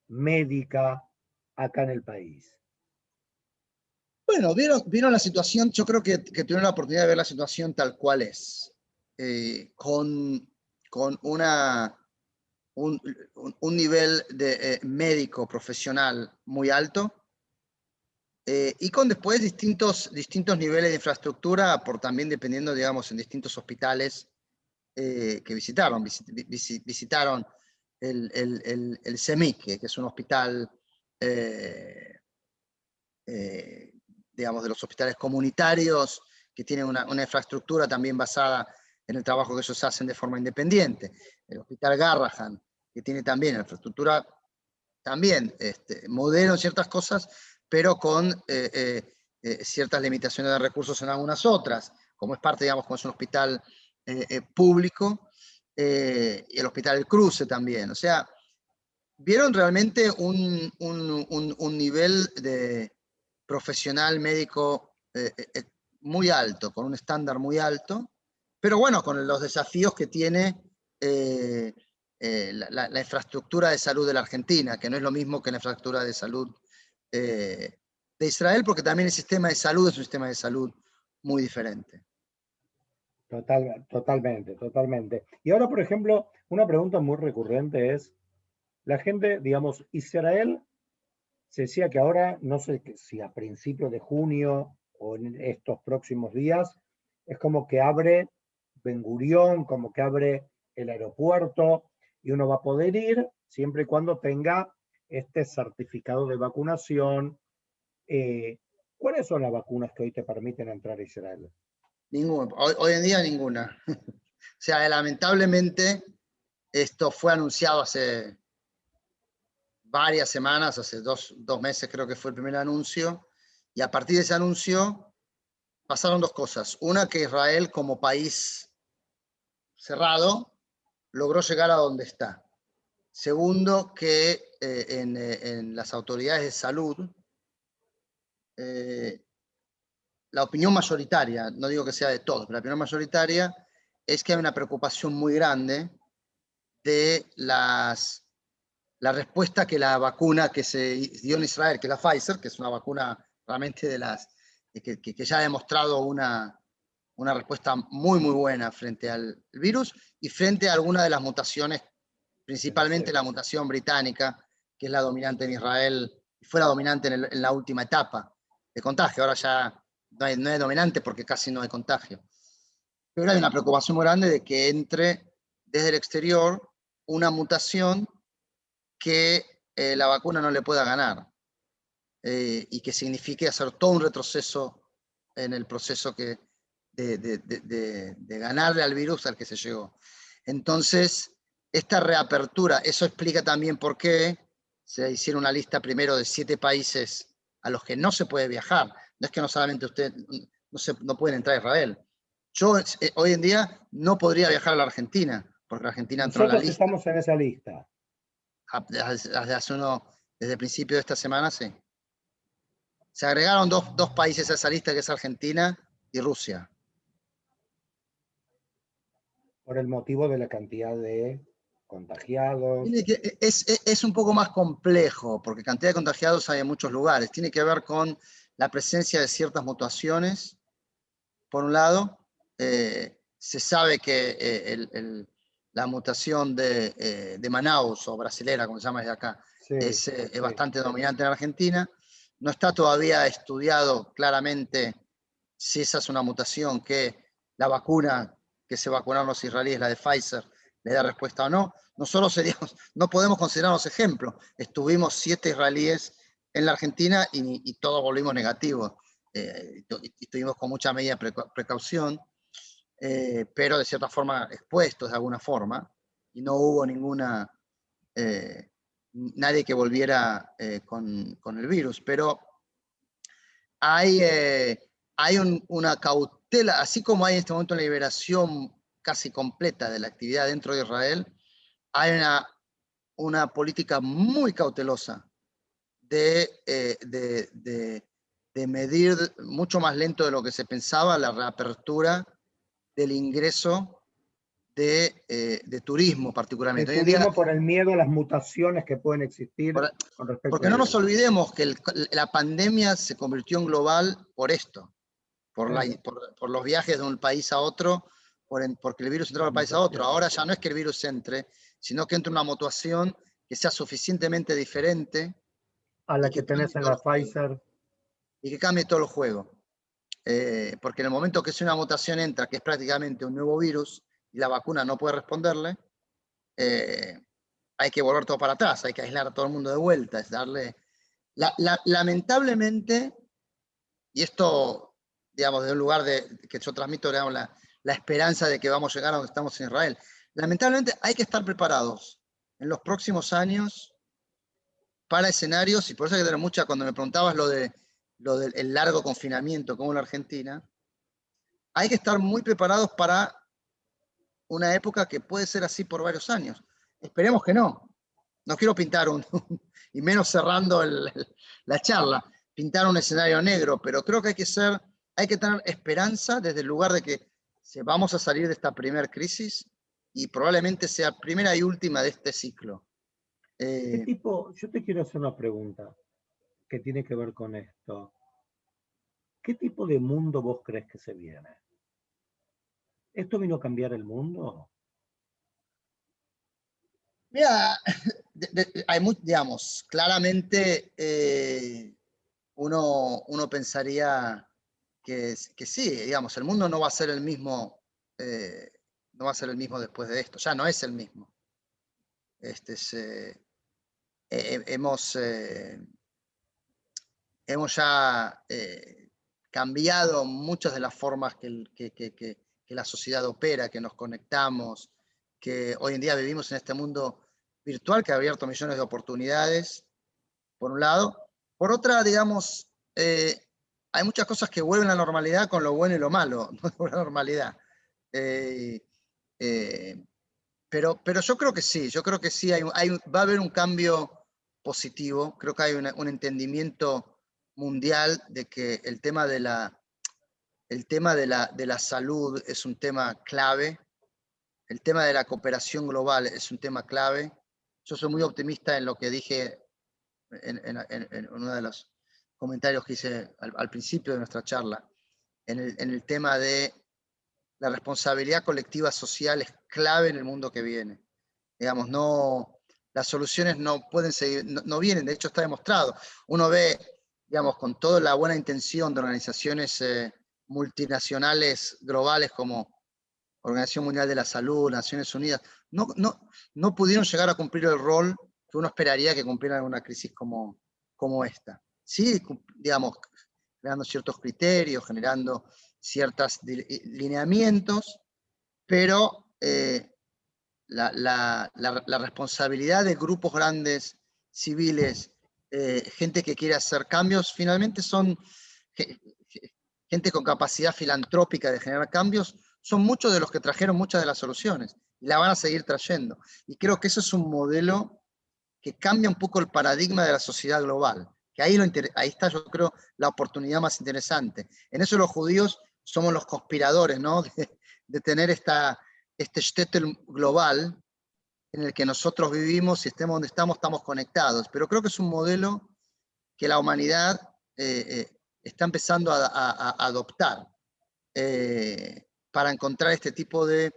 médica acá en el país? Bueno, vieron la situación, yo creo que tuvieron la oportunidad de ver la situación tal cual es, con un nivel de médico profesional muy alto, y con después distintos niveles de infraestructura, también dependiendo, digamos, en distintos hospitales que visitaron. Visitaron el CEMIC, que es un hospital, digamos, de los hospitales comunitarios, que tienen una infraestructura también basada en el trabajo que ellos hacen de forma independiente. El Hospital Garrahan, que tiene también una infraestructura también moderno en ciertas cosas, pero con ciertas limitaciones de recursos en algunas otras, como es parte, digamos, como es un hospital público, y el Hospital El Cruce también. O sea, vieron realmente un nivel de profesional médico muy alto, con un estándar muy alto, pero bueno, con los desafíos que tiene la infraestructura de salud de la Argentina, que no es lo mismo que la infraestructura de salud de Israel, porque también el sistema de salud es un sistema de salud muy diferente. Totalmente. Y ahora, por ejemplo, una pregunta muy recurrente es, la gente, digamos, Israel, se decía que ahora, no sé si a principios de junio o en estos próximos días, es como que abre Ben Gurión, como que abre el aeropuerto, y uno va a poder ir siempre y cuando tenga este certificado de vacunación. ¿Cuáles son las vacunas que hoy te permiten entrar a Israel? Ninguna. Hoy en día ninguna. O sea, lamentablemente, esto fue anunciado hace varias semanas, hace dos meses creo que fue el primer anuncio, y a partir de ese anuncio pasaron dos cosas. Una, que Israel como país cerrado logró llegar a donde está. Segundo, que en las autoridades de salud, la opinión mayoritaria, no digo que sea de todos, pero la opinión mayoritaria es que hay una preocupación muy grande de la respuesta que la vacuna que se dio en Israel, que es la Pfizer, que es una vacuna realmente que ya ha demostrado una respuesta muy buena frente al virus y frente a alguna de las mutaciones, principalmente la mutación británica, que es la dominante en Israel, y fue la dominante en la última etapa de contagio. Ahora ya no es dominante porque casi no hay contagio. Pero hay una preocupación muy grande de que entre desde el exterior una mutación que la vacuna no le pueda ganar, y que signifique hacer todo un retroceso en el proceso de ganarle al virus al que se llegó. Entonces, esta reapertura, eso explica también por qué se hiciera una lista primero de 7 países a los que no se puede viajar. No es que no solamente usted no pueden entrar a Israel. Yo hoy en día no podría viajar a la Argentina, porque la Argentina entró en la Nosotros lista. estamos en esa lista. Desde el principio de esta semana, sí. Se agregaron dos países a esa lista, que es Argentina y Rusia. Por el motivo de la cantidad de contagiados. Es un poco más complejo, porque cantidad de contagiados hay en muchos lugares. Tiene que ver con la presencia de ciertas mutaciones. Por un lado, se sabe que la mutación de Manaus, o brasilera, como se llama desde acá, Sí, es bastante dominante en Argentina. No está todavía estudiado claramente si esa es una mutación que la vacuna que se vacunaron los israelíes, la de Pfizer, le da respuesta o no. Nosotros no podemos considerarnos ejemplos. Estuvimos 7 israelíes en la Argentina y todos volvimos negativos. Estuvimos con mucha medida precaución, pero de cierta forma expuestos de alguna forma, y no hubo nadie que volviera con el virus. Pero hay una cautela, así como hay en este momento una liberación casi completa de la actividad dentro de Israel, hay una política muy cautelosa de medir mucho más lento de lo que se pensaba la reapertura del ingreso de turismo particularmente. El turismo por el miedo a las mutaciones que pueden existir con respecto porque a no nos olvidemos que la pandemia se convirtió en global por esto, por los viajes de un país a otro, porque el virus entró de un país a otro. Ahora ya no es que el virus entre, sino que entra una mutación que sea suficientemente diferente a la que tenés en la Pfizer. Y que cambie todo el juego. Porque en el momento que si una mutación entra, que es prácticamente un nuevo virus, y la vacuna no puede responderle, hay que volver todo para atrás, hay que aislar a todo el mundo de vuelta, es darle... lamentablemente, y esto, digamos, de un lugar que yo transmito, digamos, la esperanza de que vamos a llegar a donde estamos en Israel, lamentablemente hay que estar preparados en los próximos años para escenarios, y por eso hay que tener mucha, cuando me preguntabas lo del largo confinamiento como en la Argentina, hay que estar muy preparados para una época que puede ser así por varios años. Esperemos que no. No quiero pintar y menos cerrando la charla, pintar un escenario negro, pero creo que hay que tener esperanza desde el lugar de que vamos a salir de esta primera crisis y probablemente sea primera y última de este ciclo. Yo te quiero hacer una pregunta que tiene que ver con esto. ¿Qué tipo de mundo vos crees que se viene? ¿Esto vino a cambiar el mundo? Mira, digamos, claramente uno pensaría que sí, digamos, el mundo no va a ser el mismo, no va a ser el mismo después de esto, ya no es el mismo. Hemos ya cambiado muchas de las formas que la sociedad opera, que nos conectamos, que hoy en día vivimos en este mundo virtual que ha abierto millones de oportunidades, por un lado. Por otra, digamos, hay muchas cosas que vuelven a la normalidad con lo bueno y lo malo, no es una normalidad. Pero yo creo que sí, va a haber un cambio positivo. Creo que hay un entendimiento mundial de que el tema de la salud es un tema clave, el tema de la cooperación global es un tema clave. Yo soy muy optimista en lo que dije en uno de los comentarios que hice al principio de nuestra charla, en el tema de la responsabilidad colectiva social es clave en el mundo que viene. Digamos, las soluciones no pueden seguir, no vienen, de hecho está demostrado. Uno ve, digamos, con toda la buena intención de organizaciones multinacionales globales como Organización Mundial de la Salud, Naciones Unidas, no pudieron llegar a cumplir el rol que uno esperaría que cumplieran en una crisis como esta. Sí, digamos, generando ciertos criterios, generando ciertos lineamientos, pero la responsabilidad de grupos grandes civiles, gente que quiere hacer cambios, finalmente son gente con capacidad filantrópica de generar cambios, son muchos de los que trajeron muchas de las soluciones y la van a seguir trayendo. Y creo que eso es un modelo que cambia un poco el paradigma de la sociedad global, que ahí está, yo creo, la oportunidad más interesante. En eso los judíos somos los conspiradores, ¿no? De tener este shtetl global en el que nosotros vivimos y estemos donde estamos conectados. Pero creo que es un modelo que la humanidad está empezando a adoptar para encontrar este tipo de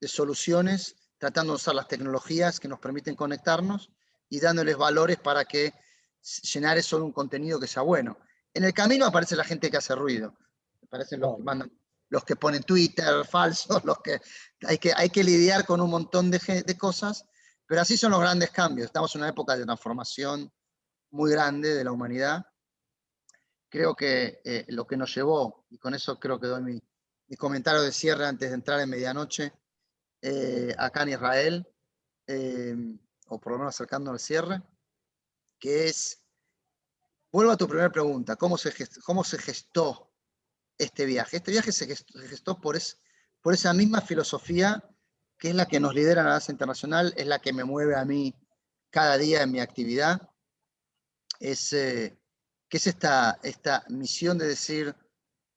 soluciones, tratando de usar las tecnologías que nos permiten conectarnos y dándoles valores para que llenar eso de un contenido que sea bueno. En el camino aparece la gente que hace ruido, aparecen los que mandan, los que ponen Twitter falsos, hay que lidiar con un montón de cosas, pero así son los grandes cambios. Estamos en una época de transformación muy grande de la humanidad. Creo que lo que nos llevó, y con eso creo que doy mi comentario de cierre antes de entrar en medianoche, acá en Israel, o por lo menos acercando al cierre, que es, vuelvo a tu primera pregunta, ¿cómo se gestó este viaje? Este viaje se gestó por esa misma filosofía que es la que nos lidera en la danza internacional, es la que me mueve a mí cada día en mi actividad, que es esta misión de decir,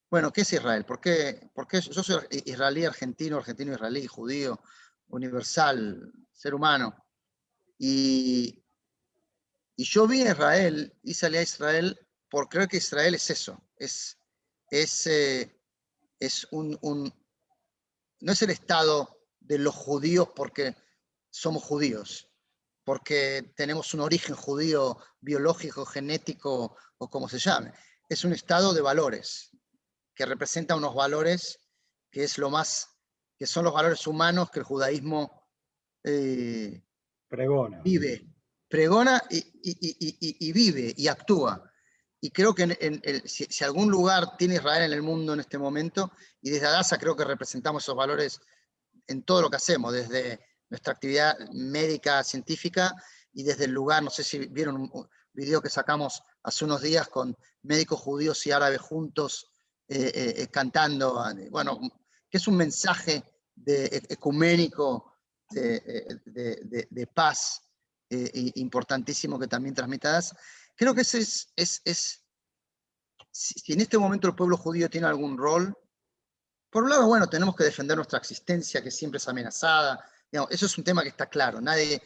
bueno, ¿qué es Israel? ¿Por qué yo soy israelí, argentino, israelí, judío, universal, ser humano? Y yo vi a Israel, y salí a Israel por creer que Israel es eso, no es el Estado de los judíos porque somos judíos, porque tenemos un origen judío biológico, genético o como se llame. Es un Estado de valores, que representa unos valores que son los valores humanos que el judaísmo pregona y vive y actúa. Y creo que si algún lugar tiene Israel en el mundo en este momento, y desde Adasa creo que representamos esos valores en todo lo que hacemos, desde nuestra actividad médica, científica, y desde el lugar, no sé si vieron un video que sacamos hace unos días con médicos judíos y árabes juntos, cantando, bueno, que es un mensaje ecuménico de paz importantísimo que también transmitadas. Creo que ese si en este momento el pueblo judío tiene algún rol, por un lado, bueno, tenemos que defender nuestra existencia, que siempre es amenazada. Digamos, eso es un tema que está claro. Nadie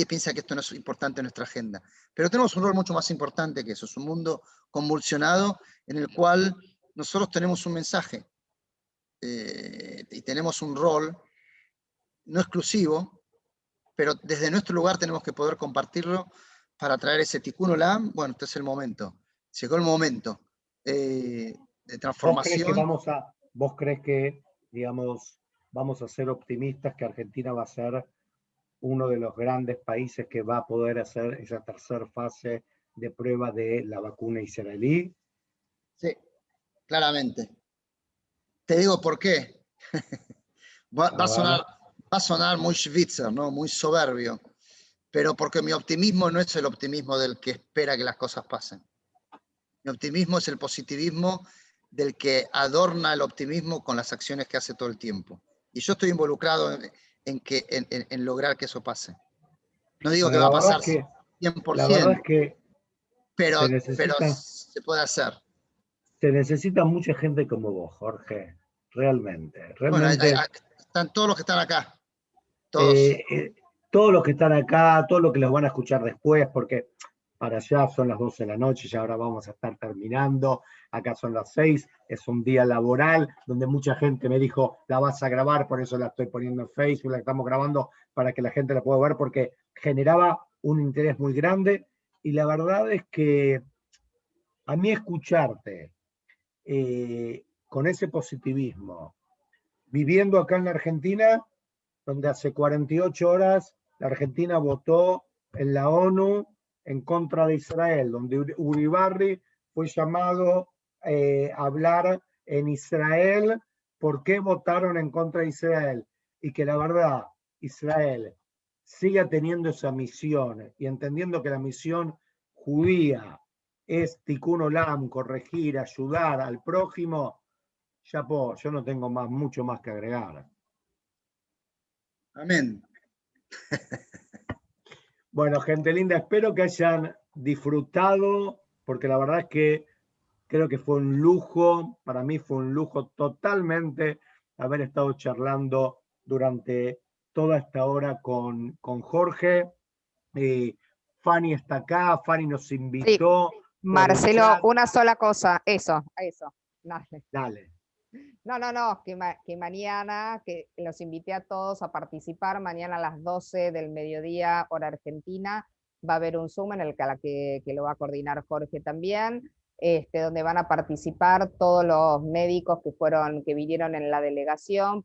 piensa que esto no es importante en nuestra agenda. Pero tenemos un rol mucho más importante que eso. Es un mundo convulsionado en el cual nosotros tenemos un mensaje y tenemos un rol no exclusivo, pero desde nuestro lugar tenemos que poder compartirlo para traer ese tikkun olam. Bueno, este es el momento. Llegó el momento de transformación. ¿Vos crees que, digamos, vamos a ser optimistas que Argentina va a ser uno de los grandes países que va a poder hacer esa tercera fase de prueba de la vacuna israelí? Sí, claramente. Te digo por qué. Va a sonar muy schwitzer, ¿no? Muy soberbio, pero porque mi optimismo no es el optimismo del que espera que las cosas pasen. Mi optimismo es el positivismo del que adorna el optimismo con las acciones que hace todo el tiempo. Y yo estoy involucrado en lograr que eso pase. No digo que va a pasar 100%, la verdad es que pero se puede hacer. Se necesita mucha gente como vos, Jorge, realmente. Bueno, están todos los que están acá. Todos. Todos los que están acá, todos los que los van a escuchar después, porque para allá son las 12 de la noche y ahora vamos a estar terminando. Acá son las 6, es un día laboral donde mucha gente me dijo, la vas a grabar, por eso la estoy poniendo en Facebook, la estamos grabando para que la gente la pueda ver, porque generaba un interés muy grande. Y la verdad es que a mí escucharte con ese positivismo, viviendo acá en la Argentina, donde hace 48 horas la Argentina votó en la ONU en contra de Israel, donde Uribarri fue llamado a hablar en Israel por qué votaron en contra de Israel, y que la verdad, Israel siga teniendo esa misión y entendiendo que la misión judía es tikkun olam, corregir, ayudar al prójimo, yo no tengo mucho más que agregar. Amén. Bueno, gente linda, espero que hayan disfrutado, porque la verdad es que creo que fue un lujo, para mí fue un lujo totalmente haber estado charlando durante toda esta hora con Jorge. Fanny está acá, Fanny nos invitó. por el Marcelo, chat. una sola cosa, eso. Dale. Dale. No, que mañana, que los invité a todos a participar, mañana a las 12 del mediodía, hora argentina, va a haber un Zoom en el que lo va a coordinar Jorge también, donde van a participar todos los médicos que vinieron en la delegación,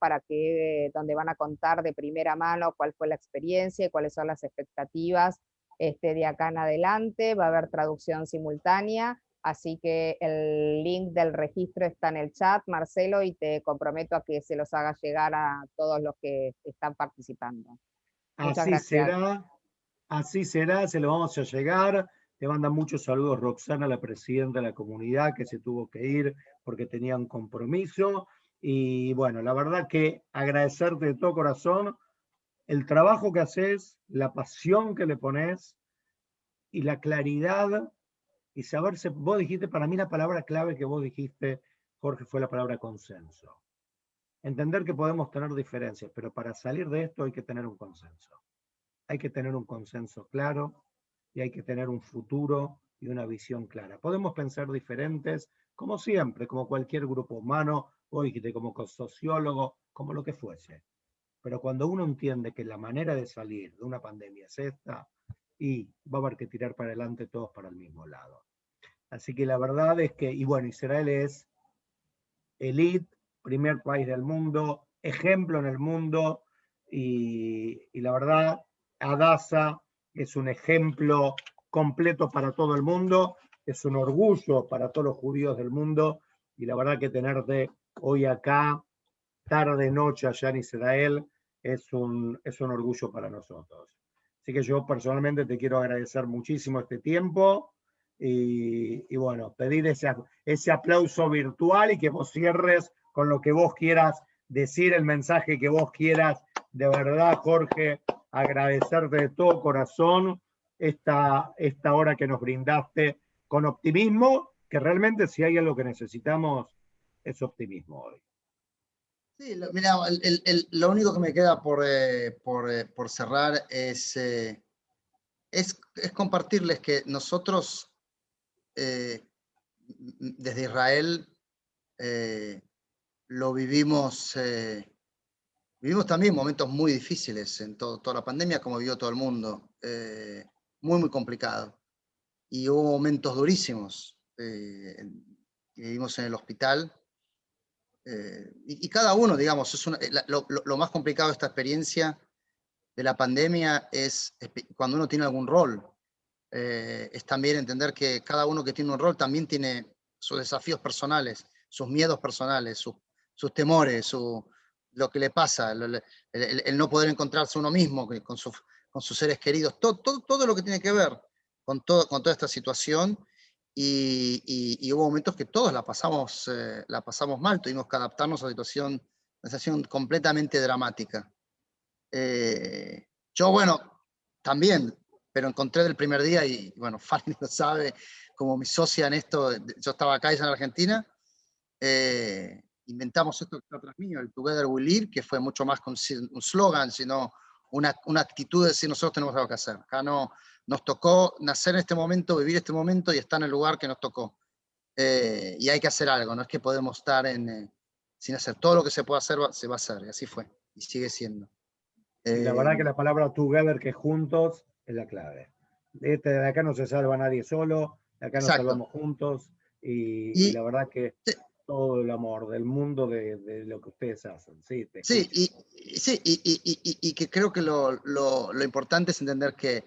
donde van a contar de primera mano cuál fue la experiencia y cuáles son las expectativas de acá en adelante. Va a haber traducción simultánea. Así que el link del registro está en el chat, Marcelo, y te comprometo a que se los haga llegar a todos los que están participando. Muchas gracias. Así será, se lo vamos a llegar. Te manda muchos saludos Roxana, la presidenta de la comunidad, que se tuvo que ir porque tenía un compromiso. Y bueno, la verdad que agradecerte de todo corazón el trabajo que haces, la pasión que le pones y la claridad. Y saberse, vos dijiste, para mí la palabra clave que vos dijiste, Jorge, fue la palabra consenso. Entender que podemos tener diferencias, pero para salir de esto hay que tener un consenso. Hay que tener un consenso claro y hay que tener un futuro y una visión clara. Podemos pensar diferentes, como siempre, como cualquier grupo humano, vos dijiste, como sociólogo, como lo que fuese. Pero cuando uno entiende que la manera de salir de una pandemia es esta, y va a haber que tirar para adelante todos para el mismo lado. Así que la verdad es que, y bueno, Israel es elite, primer país del mundo, ejemplo en el mundo, y la verdad, Hadassah es un ejemplo completo para todo el mundo, es un orgullo para todos los judíos del mundo, y la verdad que tenerte hoy acá, tarde, noche allá en Israel, es un orgullo para nosotros. Así que yo personalmente te quiero agradecer muchísimo este tiempo y bueno, pedir ese aplauso virtual y que vos cierres con lo que vos quieras decir, el mensaje que vos quieras. De verdad, Jorge, agradecerte de todo corazón esta hora que nos brindaste con optimismo, que realmente si hay algo que necesitamos es optimismo hoy. Sí, mira, lo único que me queda por cerrar es compartirles que nosotros desde Israel lo vivimos también momentos muy difíciles en toda la pandemia, como vivió todo el mundo, muy complicado. Y hubo momentos durísimos. Vivimos en el hospital. Y cada uno, digamos, lo más complicado de esta experiencia de la pandemia es cuando uno tiene algún rol. Es también entender que cada uno que tiene un rol también tiene sus desafíos personales, sus miedos personales, sus temores, lo que le pasa, el no poder encontrarse uno mismo con sus seres queridos, todo lo que tiene que ver con toda esta situación. Y hubo momentos que todos la pasamos mal, tuvimos que adaptarnos a una situación completamente dramática. Yo, bueno, también, pero encontré del primer día, y bueno, Fanny lo sabe, como mi socia en esto, yo estaba acá, ella en Argentina, inventamos esto que está atrás mío, el Together We Live, que fue mucho más con un slogan, sino una actitud de decir nosotros tenemos algo que hacer. Acá nos tocó nacer en este momento, vivir este momento y estar en el lugar que nos tocó. Y hay que hacer algo, no es que podemos estar sin hacer. Todo lo que se puede hacer, se va a hacer, y así fue, y sigue siendo. Y la verdad que la palabra together, que juntos, es la clave. De acá no se salva nadie solo, de acá nos salvamos juntos, y la verdad que todo el amor del mundo de lo que ustedes hacen. Sí, y que creo que lo importante es entender que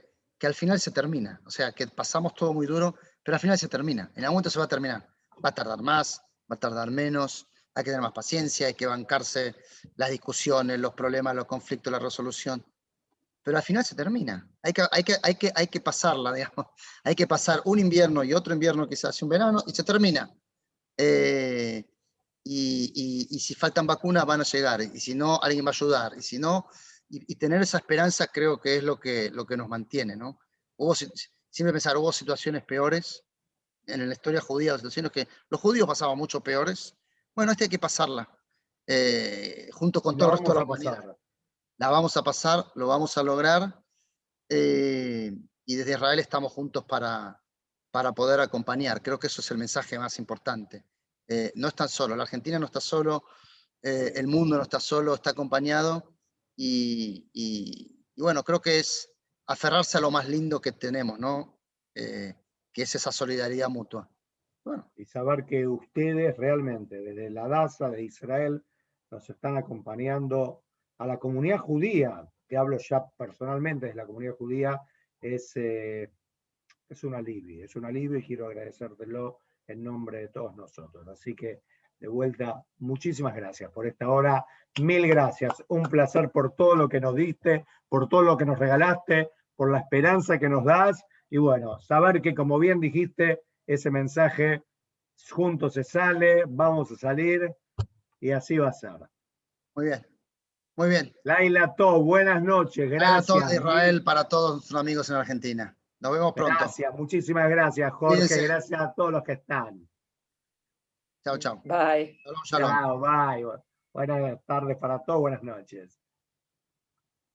al final se termina. O sea, que pasamos todo muy duro, pero al final se termina. En algún momento se va a terminar. Va a tardar más, va a tardar menos, hay que tener más paciencia, hay que bancarse las discusiones, los problemas, los conflictos, la resolución. pero al final se termina. Hay que pasarla, digamos. Hay que pasar un invierno y otro invierno, quizás un verano, y se termina. Y si faltan vacunas van a llegar, y si no, alguien va a ayudar, y si no, y tener esa esperanza creo que es lo que nos mantiene, ¿no? Siempre pensar, hubo situaciones peores en la historia judía, situaciones que los judíos pasaban mucho peores. Bueno, hay que pasarla, junto con todo el resto de la humanidad. La vamos a pasar, lo vamos a lograr, y desde Israel estamos juntos para poder acompañar. Creo que eso es el mensaje más importante. No están solos, la Argentina no está solo, el mundo no está solo, está acompañado, y bueno, creo que es aferrarse a lo más lindo que tenemos, ¿no? Que es esa solidaridad mutua. Bueno. Y saber que ustedes realmente, desde la DASA de Israel, nos están acompañando a la comunidad judía, que hablo ya personalmente de la comunidad judía, es un alivio y quiero agradecértelo en nombre de todos nosotros. Así que, de vuelta, muchísimas gracias por esta hora, 1000 gracias, un placer por todo lo que nos diste, por todo lo que nos regalaste, por la esperanza que nos das, y bueno, saber que, como bien dijiste, ese mensaje juntos se sale, vamos a salir, y así va a ser. Muy bien, muy bien. Laila To, buenas noches, gracias. Laila To de Israel para todos nuestros amigos en Argentina. Nos vemos pronto. Gracias, muchísimas gracias, Jorge. Cuídense. Gracias a todos los que están. Chao, chao. Bye. Shalom, shalom. Chao, bye. Buenas tardes para todos, buenas noches.